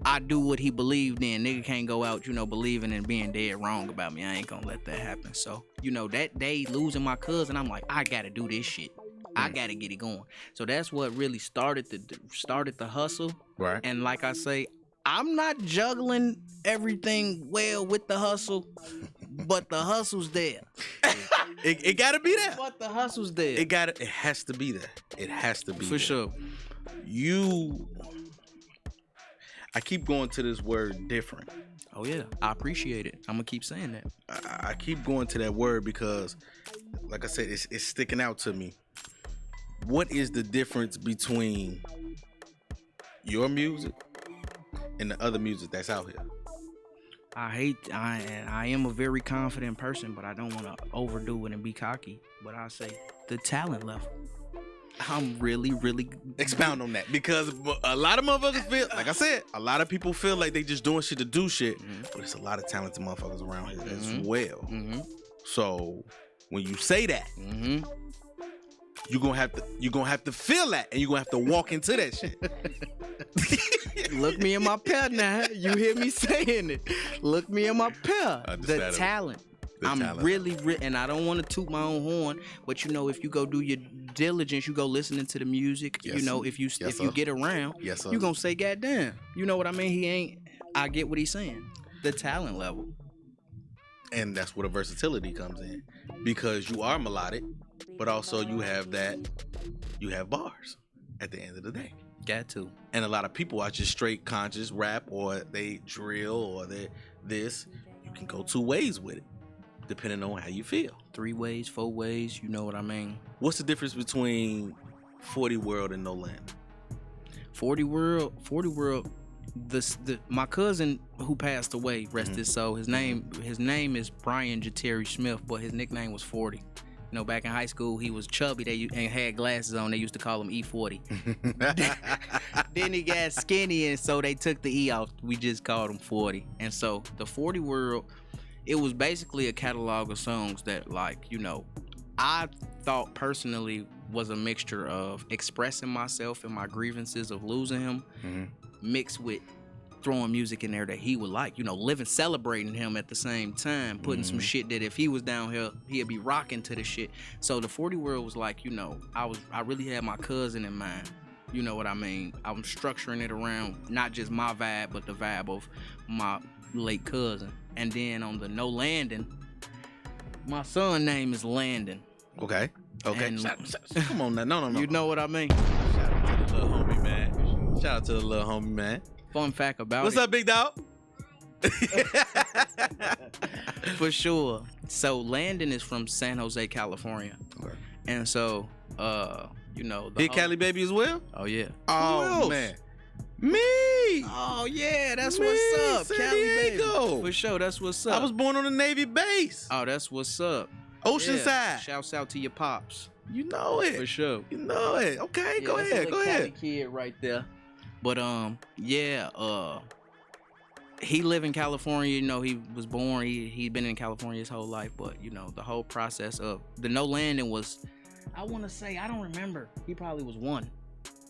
I do what he believed in. Nigga can't go out, you know, believing and being dead wrong about me. I ain't gonna let that happen. So, you know, that day losing my cousin, I'm like, I gotta do this shit. I gotta get it going. So that's what really started the hustle. Right. And like I say, I'm not juggling everything well with the hustle, but the hustle's there. It gotta be there. But the hustle's there. It has to be there. It has to be for there. sure. I keep going to this word different. Oh yeah, I appreciate it. I'm gonna keep saying that. I keep going to that word because, like I said, it's sticking out to me. What is the difference between your music and the other music that's out here? I am a very confident person, but I don't want to overdo it and be cocky. But I say the talent level. I'm really, really expound on that because a lot of motherfuckers feel, like I said, a lot of people feel like they just doing shit to do shit, but there's a lot of talented motherfuckers around here as well. Mm-hmm. So when you say that, you're gonna have to feel that, and you're gonna have to walk into that shit. Look me in my pair now. You hear me saying it. Look me in my pair. The talent. I'm really, and I don't want to toot my own horn, but you know, if you go do your diligence, you go listening to the music. Yes, you know, if you get around, you gonna say, "Goddamn," you know what I mean? I get what he's saying. The talent level, and that's where the versatility comes in, because you are melodic, but also you have bars at the end of the day. Got to. And a lot of people are just straight conscious rap, or they drill, or they this. You can go two ways with it, depending on how you feel. 3 ways, 4 ways, you know what I mean? What's the difference between 40 World and No Land? 40 World, my cousin who passed away, rest his soul, his name is Brian Jeryn Smith, but his nickname was 40. You know, back in high school, he was chubby and had glasses on. They used to call him E40. Then he got skinny, and so they took the E off. We just called him 40. And so the 40 World, it was basically a catalog of songs that, like, you know, I thought personally was a mixture of expressing myself and my grievances of losing him, mixed with throwing music in there that he would like, you know, celebrating him at the same time, putting some shit that if he was down here, he'd be rocking to the shit. So the 40 World was like, you know, I really had my cousin in mind. You know what I mean? I'm structuring it around not just my vibe, but the vibe of my late cousin. And then on the No Landing, my son name is Landon. Okay. And come on now. No. You know what I mean? Shout out to the little homie, man. Shout out to the little homie, man. Fun fact about What's up, big dog? For sure. So Landon is from San Jose, California. Okay. And so, you know. Big Cali baby as well? Oh, yeah. Oh, man. Me. Oh, yeah. That's what's up. San Cali Diego. Baby. For sure. That's what's up. I was born on the Navy base. Oh, that's what's up. Oceanside. Yeah. Shouts out to your pops. You know it. For sure. You know it. Okay, yeah, go ahead. Cali kid right there. But he lived in California. You know, he was born. He'd been in California his whole life. But you know, the whole process of the No Landing was, I want to say, I don't remember. He probably was 1.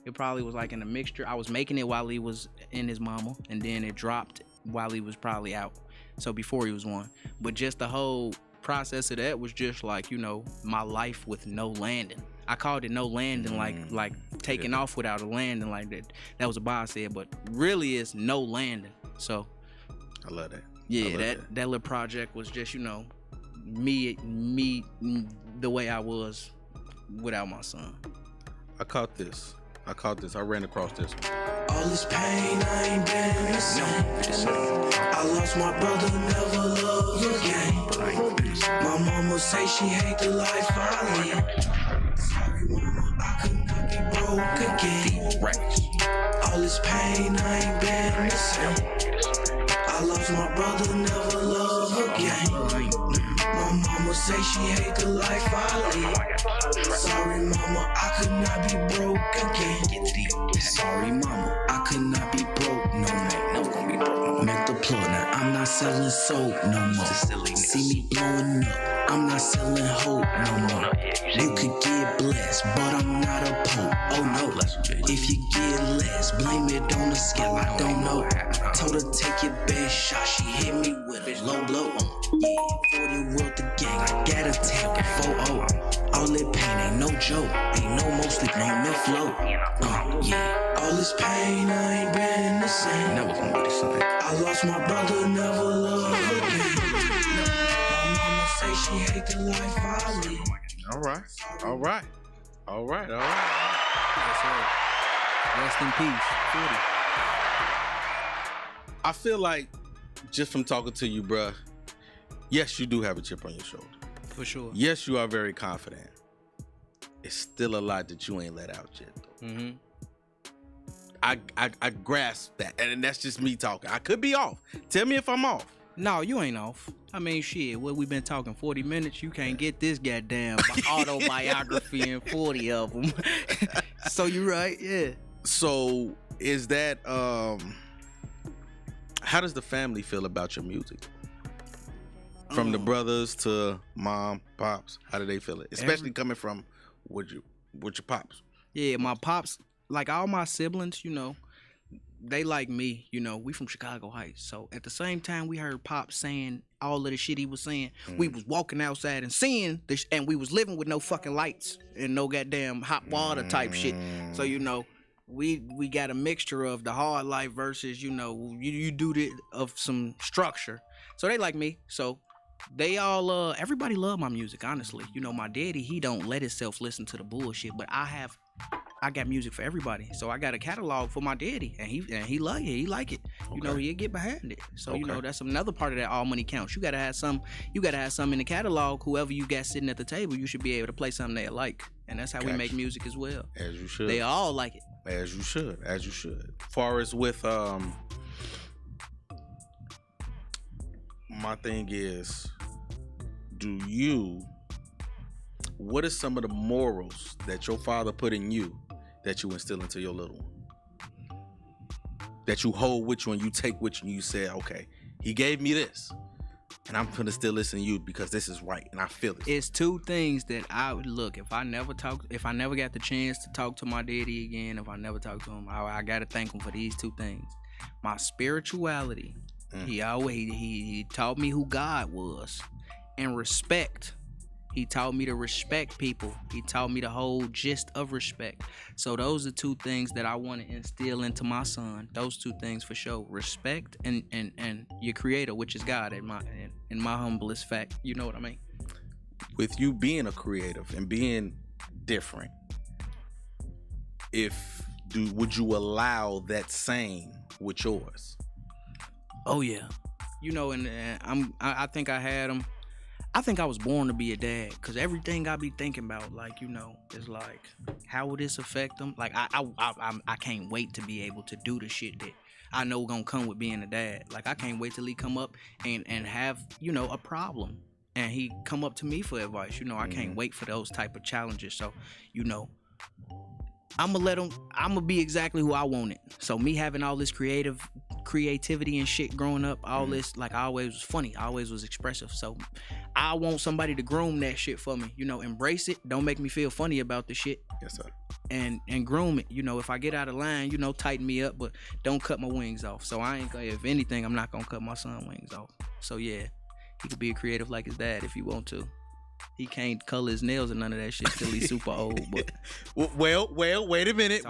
It probably was like in a mixture. I was making it while he was in his mama, and then it dropped while he was probably out. So before he was one. But just the whole process of that was just like, you know, my life with no landing. I called it no landing, like taking off without a landing, like that. That was a bar I said, but really it's no landing. So I love that. Yeah, that little project was just, you know, me the way I was without my son. I caught this. I ran across this one. All this pain, I ain't been the same. I lost my brother, never love again. My mama say she hate the life I live. Sorry, mama, I could not be broke again. All this pain, I ain't been the same. I lost my brother, never love again. My mama say she hate the life I live. Sorry, mama, I could not be broke again. Sorry, mama, I could not be broke no more. Never gonna be broke. Make the plug now. I'm not selling soap no more. See me blowing up. I'm not selling hope no more. You could get blessed, but I'm not a pope. Oh no, if you get less, blame it on the scale. I don't know. Told her take your best shot. She hit me with a low blow. Yeah, 40 worth the gang. I got a tank with 4-0. All that pain ain't no joke. Ain't no more sleeping on that float. Yeah. All this pain, I ain't been the same. Never gonna be the same. I lost my brother, never loved again. My mama say she hate the life I live. All right. Yes, sir. Rest in peace. 40. I feel like, just from talking to you, bruh, yes, you do have a chip on your shoulder. For sure. Yes, you are very confident. It's still a lot that you ain't let out yet, though. Mm-hmm. I grasp that, and that's just me talking. I could be off. Tell me if I'm off. No, you ain't off. I mean, shit, what we been talking 40 minutes, you can't get this goddamn autobiography in 40 of them. So you right, yeah. So is that, how does the family feel about your music? From the brothers to mom, pops, how do they feel it? Especially coming from with your pops. Yeah, my pops, like all my siblings, you know, they like me, you know, we from Chicago Heights. So at the same time we heard Pop saying all of the shit he was saying, we was walking outside and seeing this, and we was living with no fucking lights and no goddamn hot water type shit. So, you know, we got a mixture of the hard life versus, you know, you do it of some structure. So they like me. So they all everybody love my music, honestly. You know, my daddy, he don't let himself listen to the bullshit, but I got music for everybody. So I got a catalog for my daddy, and he like it. He like it. Okay. You know, he'll get behind it. So you know, that's another part of that all money counts. You gotta have some in the catalog. Whoever you got sitting at the table, you should be able to play something they like. And that's how we make music as well. As you should. They all like it. As you should. As far as with my thing is, what are some of the morals that your father put in you that you instill into your little one? That you hold with you and you take with you and you say, okay, he gave me this, and I'm gonna still listen to you because this is right and I feel it. It's two things that I would look, if I never got the chance to talk to my daddy again, if I never talked to him, I gotta thank him for these two things. My spirituality. He taught me who God was, and respect. He taught me to respect people. He taught me the whole gist of respect. So those are two things that I want to instill into my son. Those two things for sure. Respect and your creator, which is God, in my humblest fact. You know what I mean? With you being a creative and being different, would you allow that same with yours? Oh yeah. You know, and I think I had him. I think I was born to be a dad, because everything I be thinking about, like, you know, is like, how will this affect them? Like, I can't wait to be able to do the shit that I know gonna come with being a dad. Like, I can't wait till he come up and have, you know, a problem, and he come up to me for advice. You know, I can't wait for those type of challenges. So, you know, I'm gonna be exactly who I want it. So me having all this creativity and shit growing up, all this, like, I always was funny, I always was expressive. So I want somebody to groom that shit for me, you know, embrace it. Don't make me feel funny about the shit. Yes, sir. and groom it. You know, if I get out of line, you know, tighten me up, but don't cut my wings off. So I ain't gonna, if anything, I'm not gonna cut my son wings off. So yeah, he could be a creative like his dad if he want to. He can't color his nails and none of that shit till he's super old. But well, wait a minute.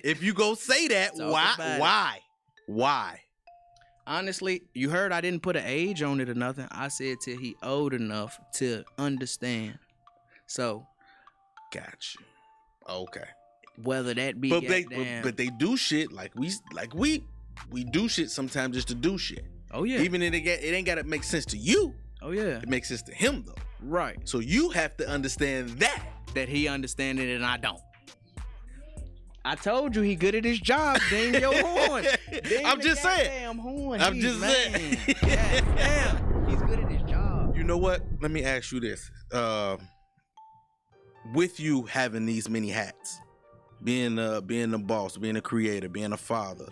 If you go say that, why? Honestly, you heard I didn't put an age on it or nothing. I said till he old enough to understand. So, got you. Okay. Whether that be but they do shit like we do shit sometimes just to do shit. Oh yeah. Even if it ain't gotta make sense to you. Oh yeah. It makes sense to him though. Right. So you have to understand that he understand it and I don't. I told you he good at his job. Ding your horn. I'm just saying. Damn horn. I'm just saying. Damn. He's good at his job. You know what? Let me ask you this. With you having these many hats, being the boss, being a creator, being a father,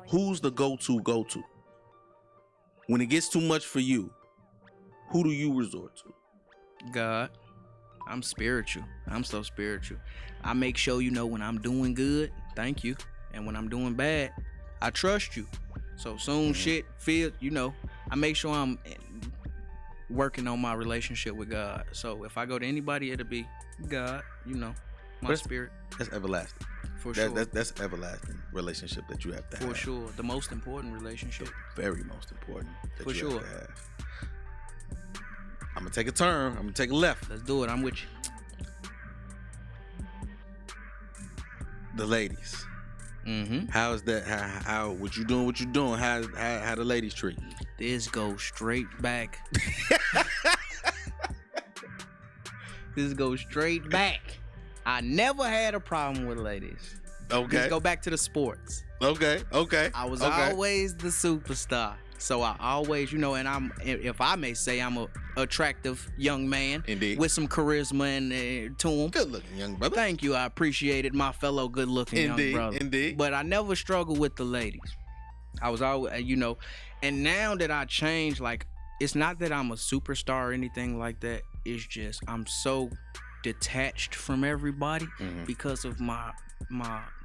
who's the go-to? When it gets too much for you, who do you resort to? God. I'm spiritual. I'm so spiritual. I make sure you know when I'm doing good, thank you. And when I'm doing bad, I trust you. So soon shit feel, you know, I make sure I'm working on my relationship with God. So if I go to anybody, it'll be God, you know, my spirit. That's everlasting. For sure. That's everlasting relationship that you have to have. For sure. The most important relationship. Very most important that For you sure. have to have. I'm gonna take a turn. I'm gonna take a left. Let's do it. I'm with you. The ladies. Mm-hmm. How is that? How what you doing? What you doing? How the ladies treat you? This goes straight back. This goes straight back. I never had a problem with ladies. Okay. Let's go back to the sports. Okay. I was always the superstar. So I always, you know, and I'm, if I may say, I'm a attractive young man. Indeed. With some charisma and to him. Good looking young brother. Thank you. I appreciate it, my fellow good looking young brother. Indeed. But I never struggled with the ladies. I was always, you know, and now that I changed, like, it's not that I'm a superstar or anything like that. It's just I'm so detached from everybody because of my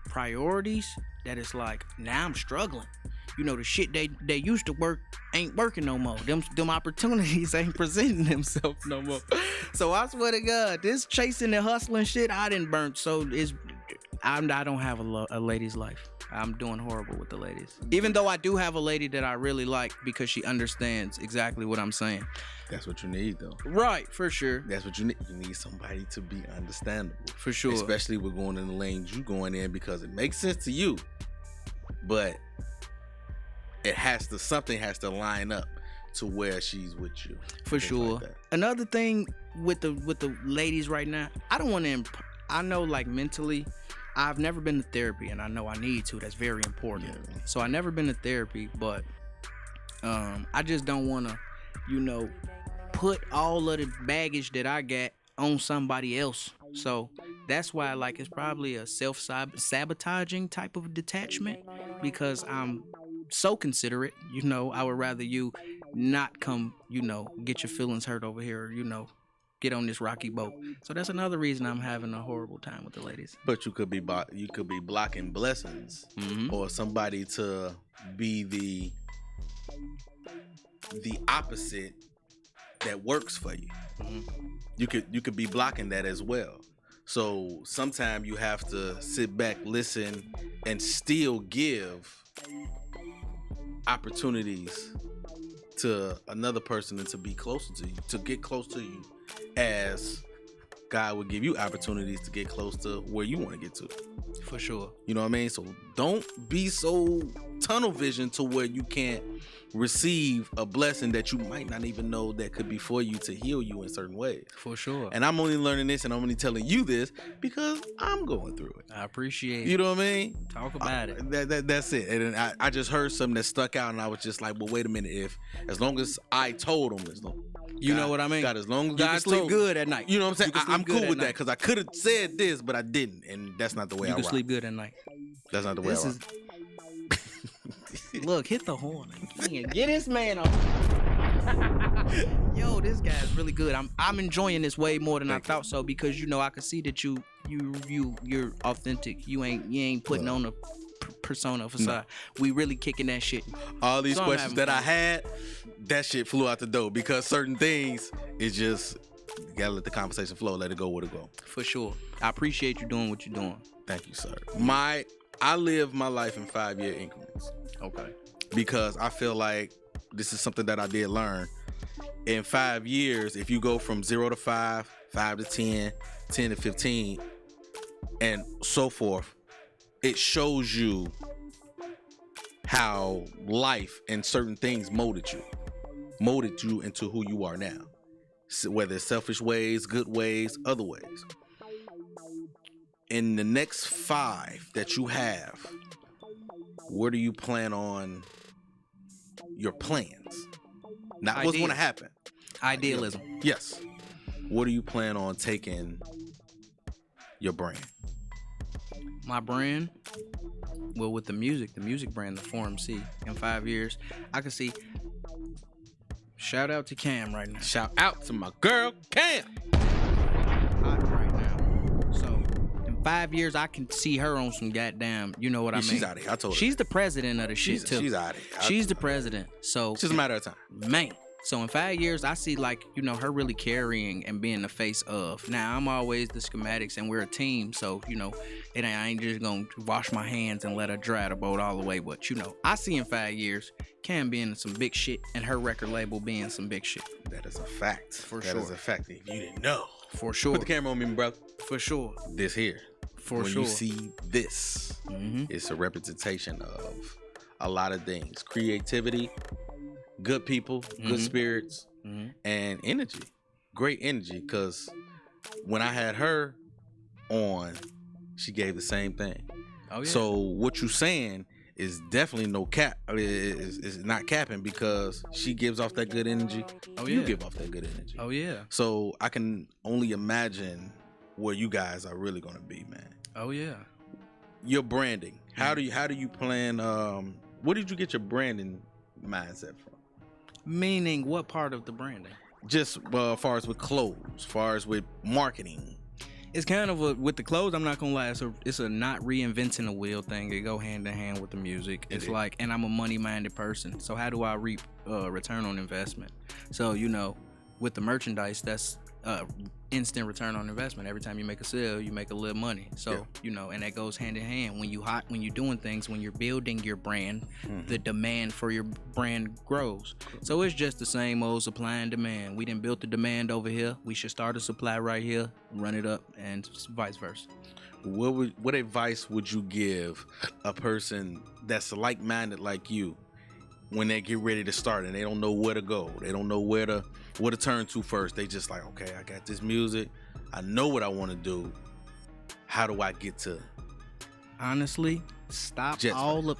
priorities that it's like now I'm struggling. You know, the shit they used to work ain't working no more. Them opportunities ain't presenting themselves no more. So I swear to God, this chasing and hustling shit I didn't burn. So I don't have a lady's life. I'm doing horrible with the ladies. Even though I do have a lady that I really like because she understands exactly what I'm saying. That's what you need, though. Right, for sure. That's what you need. You need somebody to be understandable. For sure. Especially with going in the lanes you going in because it makes sense to you, but something has to line up to where she's with you. For sure. Like another thing with the ladies right now, I don't want to. I know, like, mentally, I've never been to therapy, and I know I need to. That's very important. Yeah. So I never been to therapy, but I just don't want to, you know, put all of the baggage that I got on somebody else. So that's why, like, it's probably a self-sabotaging type of detachment because I'm so considerate. You know, I would rather you not come, you know, get your feelings hurt over here, you know, get on this rocky boat. So that's another reason I'm having a horrible time with the ladies. But you could be blocking blessings or somebody to be the opposite that works for you. You could be blocking that as well. So sometimes you have to sit back, listen, and still give opportunities to another person and to be closer to you, to get close to you, as God would give you opportunities to get close to where you want to get to. For sure. You know what I mean? So don't be so tunnel vision to where you can't receive a blessing that you might not even know that could be for you to heal you in certain ways. For sure. And I'm only learning this and I'm only telling you this because I'm going through it. I appreciate it. You know what I mean? Talk about it. That's it. And I just heard something that stuck out and I was just like, well, wait a minute. As long as I told him, you know what I mean? God, as long as you God can sleep told, good at night. You know what I'm saying? I'm cool with that because I could have said this, but I didn't. And that's not the way I rock. You can sleep good at night. That's not the way I rock. Look, hit the horn again. Get this man on. Yo, this guy's really good. I'm enjoying this way more than I thought so because, you know, I can see that you you're authentic. You ain't putting on a persona facade. We really kicking that shit. All these So I'm questions having that I fun. had, that shit flew out the door because certain things, it's just, you gotta let the conversation flow, let it go where it go. For sure. I appreciate you doing what you're doing. Thank you, sir. I live my life in 5-year increments Okay. because I feel like this is something that I did learn. In 5 years, if you go from 0 to 5, 5 to 10, 10 to 15, and so forth, it shows you how life and certain things molded you into who you are now. So whether it's selfish ways, good ways, other ways. In the next 5 that you have, where do you plan on your plans? Not what's Ideal. going to happen. Idealism. Yes. Where do you plan on taking your brand? My brand, well, with the music brand, the 4MC, in 5 years, I can see. Shout out to Cam right now. Shout out to my girl, Cam. Hot right now. So, in 5 years, I can see her on some goddamn, you know what I mean? She's out of here. I told her. She's the president of the shit, too. She's out of here. She's the president. So, It's just a matter of time. man. So in 5 years, I see like, you know, her really carrying and being the face of. Now I'm always the schematics and we're a team. So, you know, I ain't just gonna wash my hands and let her dry the boat all the way. But, you know, I see in 5 years, Cam being some big shit and her record label being some big shit. That is a fact. For That sure. is a fact. If you didn't know. For sure. Put the camera on me, bro. For sure. This here. For when sure. you see this, it's a representation of a lot of things. Creativity, good people, good spirits, and energy. Great energy. Because when I had her on, she gave the same thing. Oh, yeah. So what you saying is definitely no cap. It's not capping because she gives off that good energy. Oh, You yeah. give off that good energy. Oh, yeah. So I can only imagine where you guys are really gonna be, man. Oh, yeah. Your branding. How do you plan? Where did you get your branding mindset from? Meaning what part of the branding? Just as far as with clothes, as far as with marketing. It's kind of with the clothes, I'm not gonna lie, it's a not reinventing the wheel thing. It go hand in hand with the music. It's is. like, and I'm a money-minded person, so how do I reap return on investment? So, you know, with the merchandise, that's instant return on investment. Every time you make a sale, you make a little money. So, Yeah. you know, and that goes hand in hand. When you're doing things, when you're building your brand, the demand for your brand grows. So it's just the same old supply and demand. We done built the demand over here. We should start a supply right here, run it up, and vice versa. What advice would you give a person that's like-minded like you when they get ready to start and they don't know where to go? They don't know where to turn to first. They just like, okay, I got this music. I know what I want to do. How do I get to? Honestly, stop Jets all up.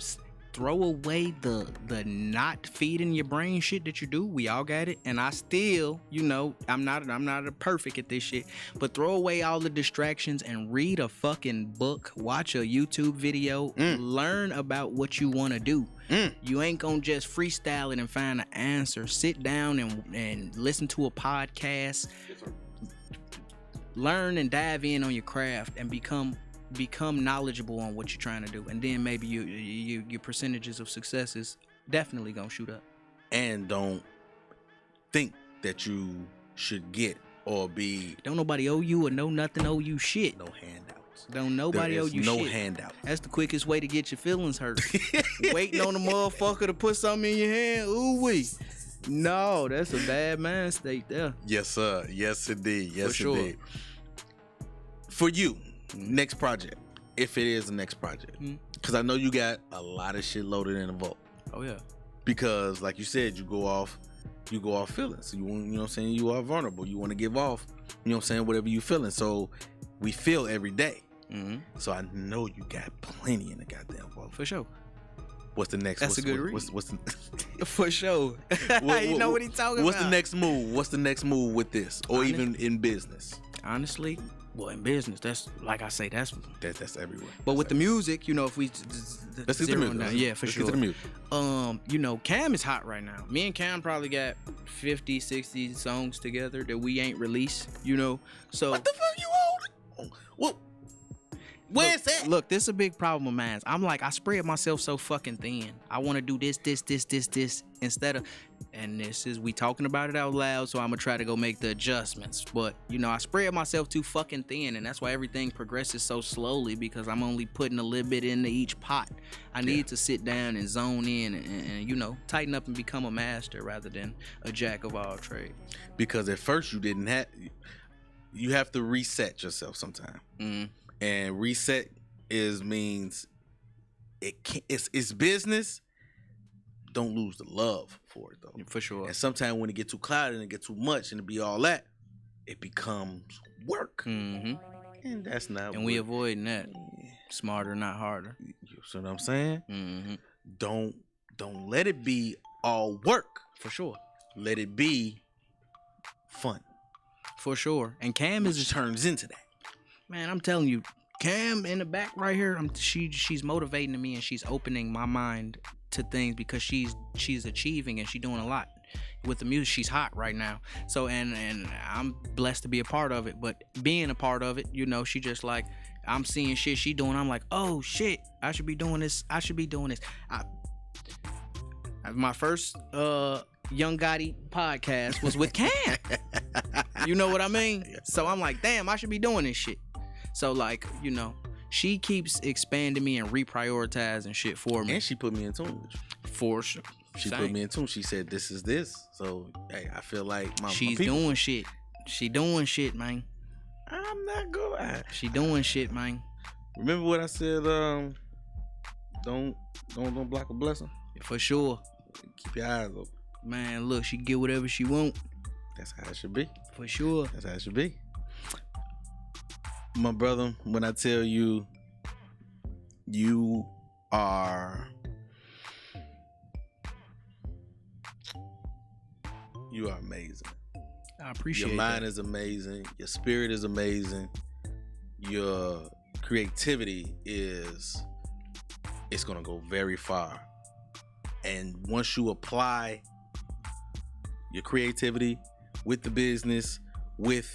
Throw away the not feeding your brain shit that you do. We all got it, and I still, you know, I'm not a perfect at this shit. But throw away all the distractions and read a fucking book, watch a YouTube video, learn about what you want to do. You ain't gonna just freestyle it and find an answer. Sit down and listen to a podcast. Learn and dive in on your craft and become knowledgeable on what you're trying to do, and then maybe your percentages of success is definitely gonna shoot up. And don't think that you should get or be Don't nobody owe you or know nothing owe you shit. no handouts. Don't nobody There owe is you no shit. handout. That's the quickest way to get your feelings hurt. Waiting on the motherfucker to put something in your hand. Ooh wee. No, that's a bad mind state there. Yes, sir. Yes, indeed. Yes, For sure. indeed. For you, next project, if it is the next project, because I know you got a lot of shit loaded in the vault. Oh yeah. Because, like you said, you go off feelings. You know what I'm saying? You are vulnerable. You want to give off, you know what I'm saying, whatever you feeling. So we feel every day. So I know you got plenty in the goddamn vault. For sure. What's the next? That's a good read. What's the For sure. You know what he's talking what's about. the next move? What's the next move with this, or Honest- even in business? Honestly, well, in business, that's like I say, that's. That's everywhere. But with the music, you know, if we Let's get the zero music. down, yeah, for Let's sure. get to the music. You know, Cam is hot right now. Me and Cam probably got 50, 60 songs together that we ain't released, you know. So What the fuck you on? Well, Where's that? Look, this is a big problem of mine. I'm like, I spread myself so fucking thin. I want to do this instead of, and this is, we talking about it out loud, so I'm gonna try to go make the adjustments. But, you know, I spread myself too fucking thin, and that's why everything progresses so slowly, because I'm only putting a little bit into each pot. I need to sit down and zone in and, you know, tighten up and become a master rather than a jack of all trades. Because at first you didn't have, you have to reset yourself sometime. And reset means it's business. Don't lose the love for it though. For sure. And sometimes when it get too clouded and it get too much and it be all that, it becomes work. And that's not. And we avoiding that. Smarter, not harder. You see what I'm saying? Don't let it be all work. For sure. Let it be fun. For sure. And Cam It just turns into that. Man, I'm telling you, Cam in the back right here, she's motivating me and she's opening my mind to things because she's achieving and she's doing a lot with the music. She's hot right now. So and I'm blessed to be a part of it. But being a part of it, you know, she just like, I'm seeing shit she doing. I'm like, oh shit, I should be doing this. My first Young Gotti podcast was with Cam. You know what I mean? So I'm like, damn, I should be doing this shit. So like, you know, she keeps expanding me and reprioritizing shit for me. And she put me in tune with you. For sure. She put me in tune. She said, this is this. So, hey, I feel like she's my people, doing shit. She doing shit, man. I'm not good. She doing shit, man. Remember what I said? Don't block a blessing. For sure. Keep your eyes open. Man, look, she get whatever she want. That's how it should be. For sure. That's how it should be. My brother, when I tell you, you are amazing. I appreciate your mind that. is amazing. Your spirit is amazing. Your creativity it's gonna go very far. And once you apply your creativity with the business, with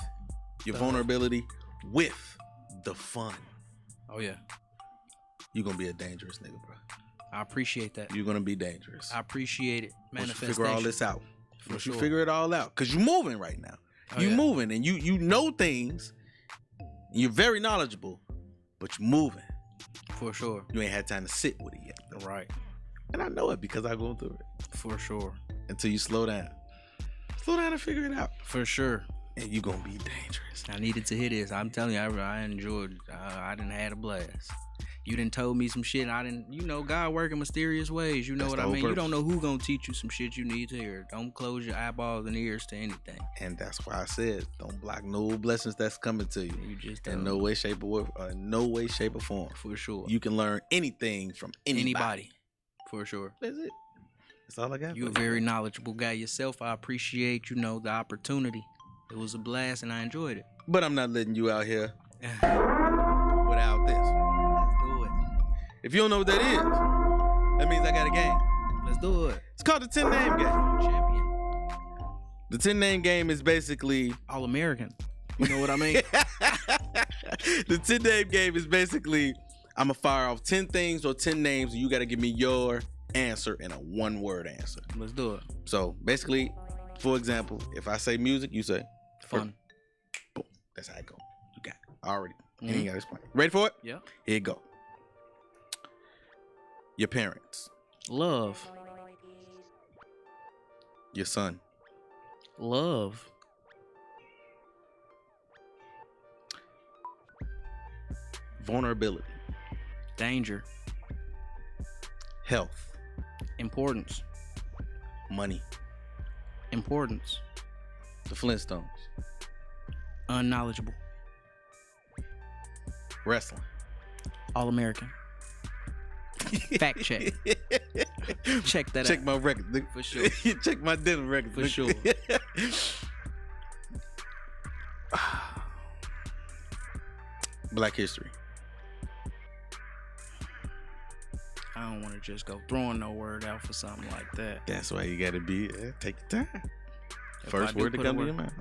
your vulnerability, with the fun. Oh yeah. You're gonna be a dangerous nigga, bro. I appreciate that. You're gonna be dangerous. I appreciate it. Once you Manifestation. figure all this out. For You sure. figure it all out. Cause you're moving right now. Oh, You're yeah. moving and you know things. You're very knowledgeable, but you're moving. For sure. You ain't had time to sit with it yet. Though. Right. And I know it because I go through it. For sure. Until you slow down. Slow down and figure it out. For sure. And you're gonna be dangerous. I needed to hear this. I'm telling you, I enjoyed. I done had a blast. You done told me some shit. I didn't. You know, God work in mysterious ways. You know That's what the I whole mean. You purpose. don't know who gonna teach you some shit you need to hear. Don't close your eyeballs and ears to anything. And that's why I said, don't block no blessings that's coming to you. You just In don't. no way, shape, or form. For sure. You can learn anything from anybody. For sure. That's it. That's all I got. You're a for you. very knowledgeable guy yourself. I appreciate, you know, the opportunity. It was a blast and I enjoyed it. But I'm not letting you out here Let's without this. do it. If you don't know what that is, that means I got a game. Let's do it. It's called the 10 name game. Champion. The 10 name game is basically All American. You know what I mean? the 10 name game is basically I'm gonna fire off 10 things or 10 names and you gotta give me your answer in a one-word answer. Let's do it. So basically, for example, if I say music, you say Fun. boom. That's how it go. You got it already. You ain't gotta explain. Ready for it? Yeah. Here you go. Your parents, Love. your son, Love. vulnerability, Danger. health, Importance. money, Importance. the Flintstones, Unknowledgeable. wrestling. All American. Fact check. Check that Check out. my record, nigga. For sure. Check my dental record. For nigga. Black history. I don't want to just go throwing no word out for something like that. That's why you gotta be take your time. If First I do word to put a come to word- your mouth.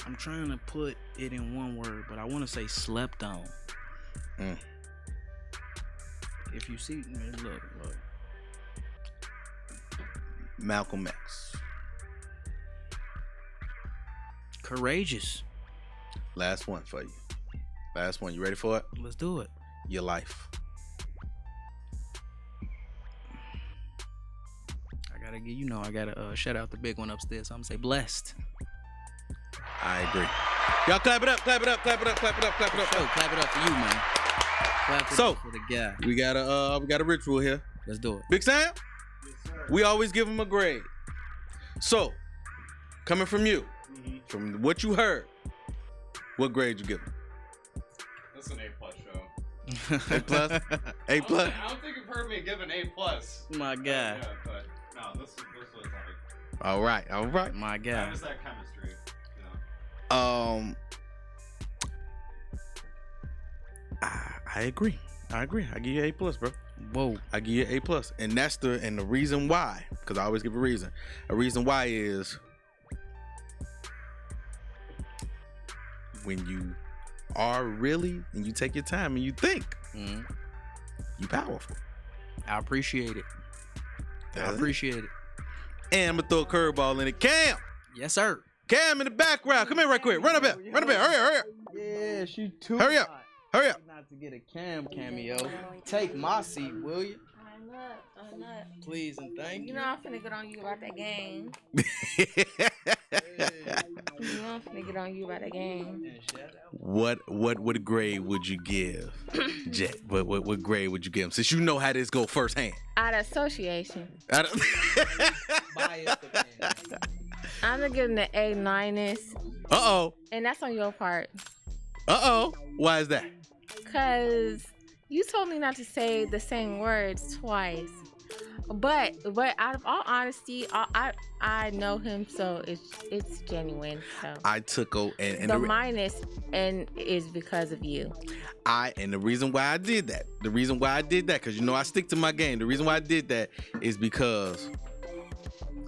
I'm trying to put it in one word, but I want to say slept on. If you see, look. Malcolm X. Courageous. Last one for you. Last one. You ready for it? Let's do it. Your life. I gotta shout out the big one upstairs. So I'm gonna say blessed. I agree. Y'all clap it up, clap it up, clap it up, clap it up, clap it up. Show, clap it up for you, man. Clap it up for the guy. We got a ritual here. Let's do it. Big Sam? Yes, sir. We always give him a grade. So, coming from you, from what you heard, what grade you give him? That's an A+ show. A plus? A plus? I don't think you've heard me give an A+. My guy. Yeah, but no, this was like. All right. My guy. That was that chemistry. I agree. I give you A+, bro. Whoa. I give you A+, and that's the reason why, because I always give a reason. A reason why is when you are really, and you take your time and you think, you powerful. I appreciate it. I appreciate it. And I'm gonna throw a curveball in it. Cam. Yes, sir. Cam in the background. Come here right quick. Run up here. Hurry up. Yeah, she too. Hurry up. Not to get a cameo. Take my seat, will you? I'm not. Please and thank you. You know I'm finna get on you about that game. You know I'm finna get on you about that game. What grade would you give Jet? What grade would you give him? Since you know how this go firsthand. Out of association. Biased opinion. I'm gonna give him the A-. Uh-oh. And that's on your part. Uh-oh. Why is that? Cause you told me not to say the same words twice. But out of all honesty, I know him, so it's genuine. So I took and the minus is because of you. And the reason why I did that, because you know I stick to my game. The reason why I did that is because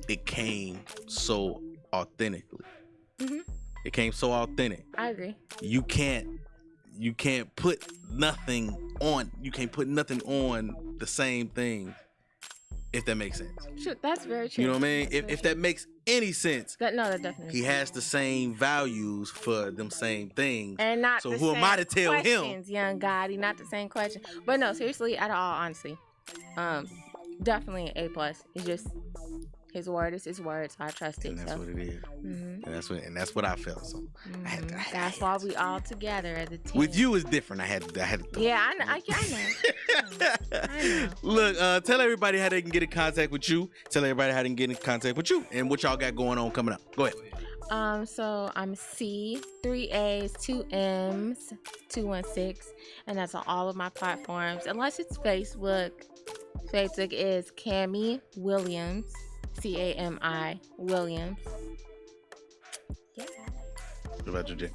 it came so authentically. It came so authentic. I agree. You can't put nothing on. You can't put nothing on the same thing. If that makes sense. Sure, that's very true. You know what I mean? If that makes any sense. That definitely. He has the same values for them same things. And not so the who same am I to tell questions, him? Young Gotti, not the same question. But no, seriously, out of all honesty, definitely an A+. It's just his word is his word, so I trust it. And that's what it is. Mm-hmm. And that's what I felt. So that's why we all together as a team. with you is different. I had to Yeah, I know. I know. Look, tell everybody how they can get in contact with you. Tell everybody how they can get in contact with you and what y'all got going on coming up. Go ahead. So I'm C, 3 A's, 2 M's, 216, and that's on all of my platforms. Unless it's Facebook. Facebook is Cami Williams, Cami Williams. Yeah. What about you, Jet?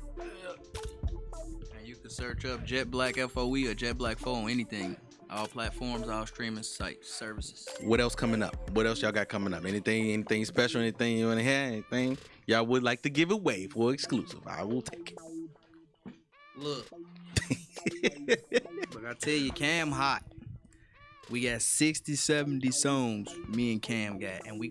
And you can search up Jet Black FOE or Jet Black 4 on anything. All platforms, all streaming sites, services. What else coming up? What else y'all got coming up? Anything special? Anything you want to hear? Anything y'all would like to give away for exclusive? I will take it. Look, I tell you, Cam hot. We got 60, 70 songs me and Cam got, and we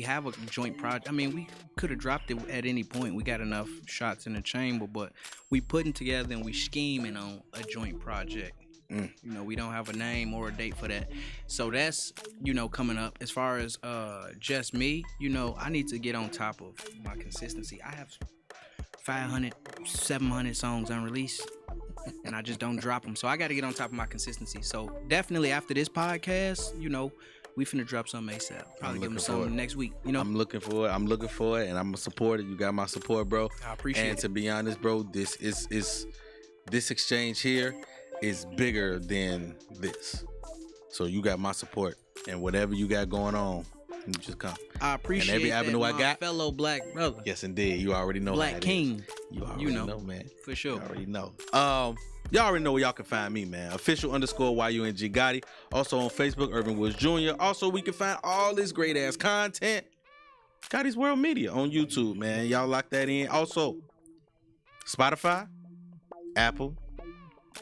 have a joint project. I mean, we could have dropped it at any point. We got enough shots in the chamber, but we putting together and we scheming on a joint project. You know, we don't have a name or a date for that. So that's, coming up. As far as just me, I need to get on top of my consistency. I have 500, 700 songs unreleased, and I just don't drop them. So I got to get on top of my consistency. So definitely after this podcast, we finna drop something ASAP. Probably give them something next week. I'm looking for it, and I'm a supporter. You got my support, bro. I appreciate it. And to be honest, bro, this exchange here is bigger than this. So you got my support, and whatever you got going on, you just come. I appreciate and every avenue that, I got, fellow black brother. Yes, indeed. You already know. Black King. You already know, man. For sure. You already know. Y'all already know where y'all can find me, man. Official_YUNG Gotti. Also on Facebook, Urban Woods Jr. Also, we can find all this great ass content Gotti's World Media on YouTube, man. Y'all lock that in. Also, Spotify, Apple,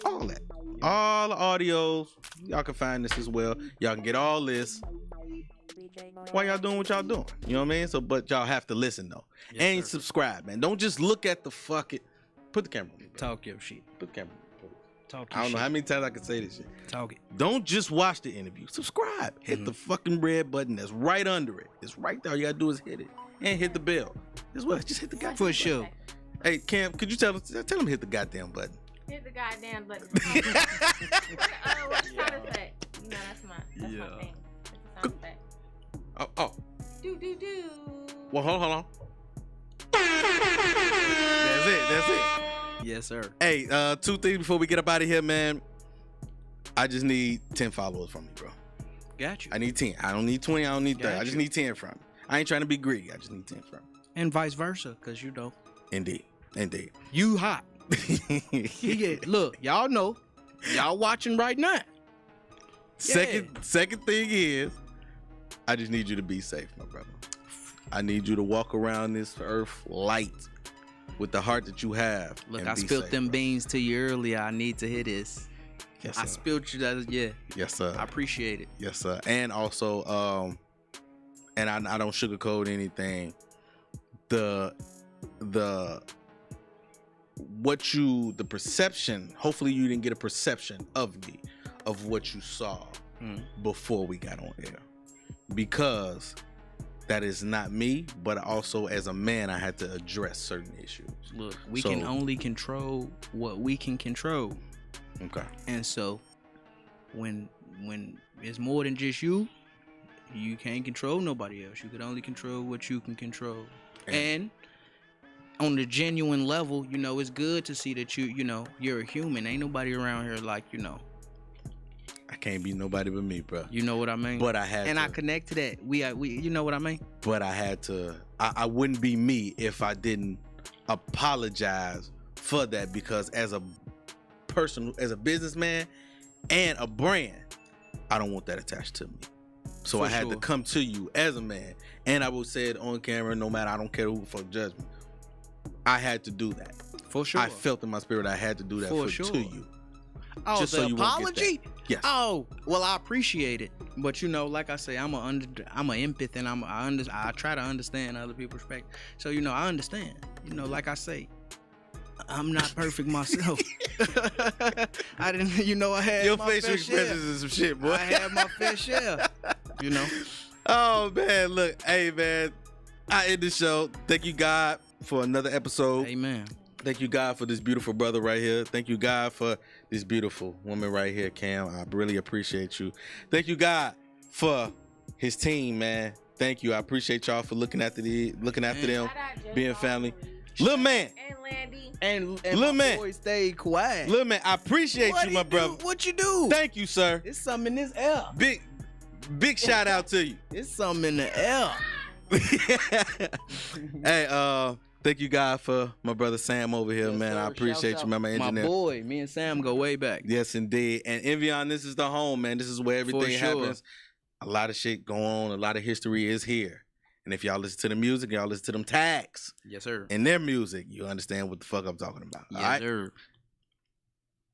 all that. All the audios. Y'all can find this as well. Y'all can get all this while y'all doing what y'all doing. You know what I mean? So, but y'all have to listen though. Yes, and sir. subscribe, man. Don't just look at the fucking. Put the camera on me, bro. Talk your shit. Put the camera on me. Talk your I don't know shit. how many times I can say this shit. Talk it. Don't just watch the interview. Subscribe. Hit the fucking red button that's right under it. It's right there. All you gotta do is hit it. And hit the bell. That's what. Just hit the goddamn For button. sure. Hey, Cam, could you tell him to hit the goddamn button? Hit the goddamn button. What you trying to say? No, that's my thing. That's the sound effect. Oh. Do. Well, hold on. That's it. Yes, sir. Hey, 2 things before we get up out of here, man. I just need 10 followers from you, bro. Got you. I need 10. I don't need 20. I don't need 30. Got I just you. need 10 from you. I ain't trying to be greedy. I just need 10 from you. And vice versa, because Indeed. you hot. Yeah, look, y'all know. Y'all watching right now. Second thing is, I just need you to be safe, my brother. I need you to walk around this earth light with the heart that you have. Look, and I be spilled safe, them bro. beans to you earlier. I need to hear this. Yes, I sir. spilled you that. Yeah, Yes, sir. I appreciate it. Yes, sir. And also, and I don't sugarcoat anything. The perception. Hopefully, you didn't get a perception of me, of what you saw before we got on air, because that is not me. But also, as a man, I had to address certain issues. Look, we So- can only control what we can control. Okay. And so when it's more than just you can't control nobody else. You can only control what you can control. And on the genuine level, it's good to see that you're a human. Ain't nobody around here like, I can't be nobody but me, bro. you know what I mean? But I had and to. I connect to that. We you know what I mean? But I had to. I wouldn't be me if I didn't apologize for that, because as a person, as a businessman and a brand, I don't want that attached to me. So For I had to sure. come to you as a man, and I will say it on camera, no matter, I don't care who the fuck judge me. I had to do that. For sure. I felt in my spirit I had to do that For to sure. you. Oh, just the so you won't get apology? Yes. Oh, well, I appreciate it, but like I say, I'm an empath, and I try to understand other people's perspective. So I understand. Like I say, I'm not perfect myself. I didn't. I had Your my facial fair share. expressions is some shit, boy. I had my fair share. Oh man, look, hey man, I end the show. Thank you, God, for another episode. Amen. Thank you, God, for this beautiful brother right here. Thank you, God, for this beautiful woman right here, Cam. I really appreciate you. Thank you, God, for his team, man. Thank you. I appreciate y'all for looking after them, being family. Little man, And Landy. And Lil' my man. boy stayed quiet. little man, I appreciate you, my brother. What you do? Thank you, sir. It's something in this air. Big shout out to you. It's something in the air. Hey, thank you, God, for my brother Sam over here, Yes, man. sir. I appreciate Shouts you, man, my out engineer. My boy, me and Sam go way back. Yes, indeed. And Envion, this is the home, man. This is where everything sure. happens. A lot of shit going on. A lot of history is here. And if y'all listen to the music, y'all listen to them tags Yes, sir. in their music, you understand what the fuck I'm talking about. Yes, all right? sir.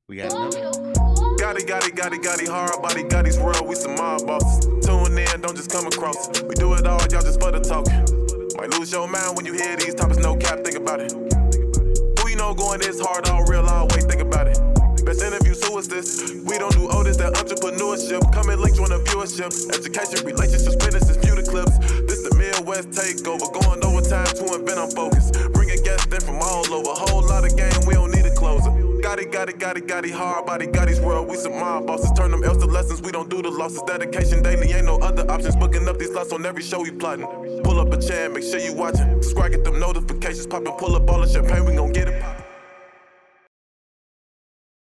We got another. Gotti, hard body, Gotti's world, we some mob bosses. Tune in, don't just come across. We do it all, y'all just for the talk. Might lose your mind when you hear these topics, no cap, think about it. Who you know going this hard, all real, always think about it. Best interviews, who is this? We don't do this, that entrepreneurship. Coming links on the viewership. Education, relationships, businesses, view the clips. This the Midwest takeover, going overtime to invent on focus. Bringing guests in from all over, whole lot of game, we don't need a closer. Gotti, hard body, Gotti's world, we some mob bosses. Turn them L's to lessons, we don't do the losses. Dedication daily, ain't no other options. Booking up these lots on every show we plotting. Pull up a chair, make sure you watching. Subscribe, get them notifications popping. Pull up all the champagne, we gon' get it poppin'.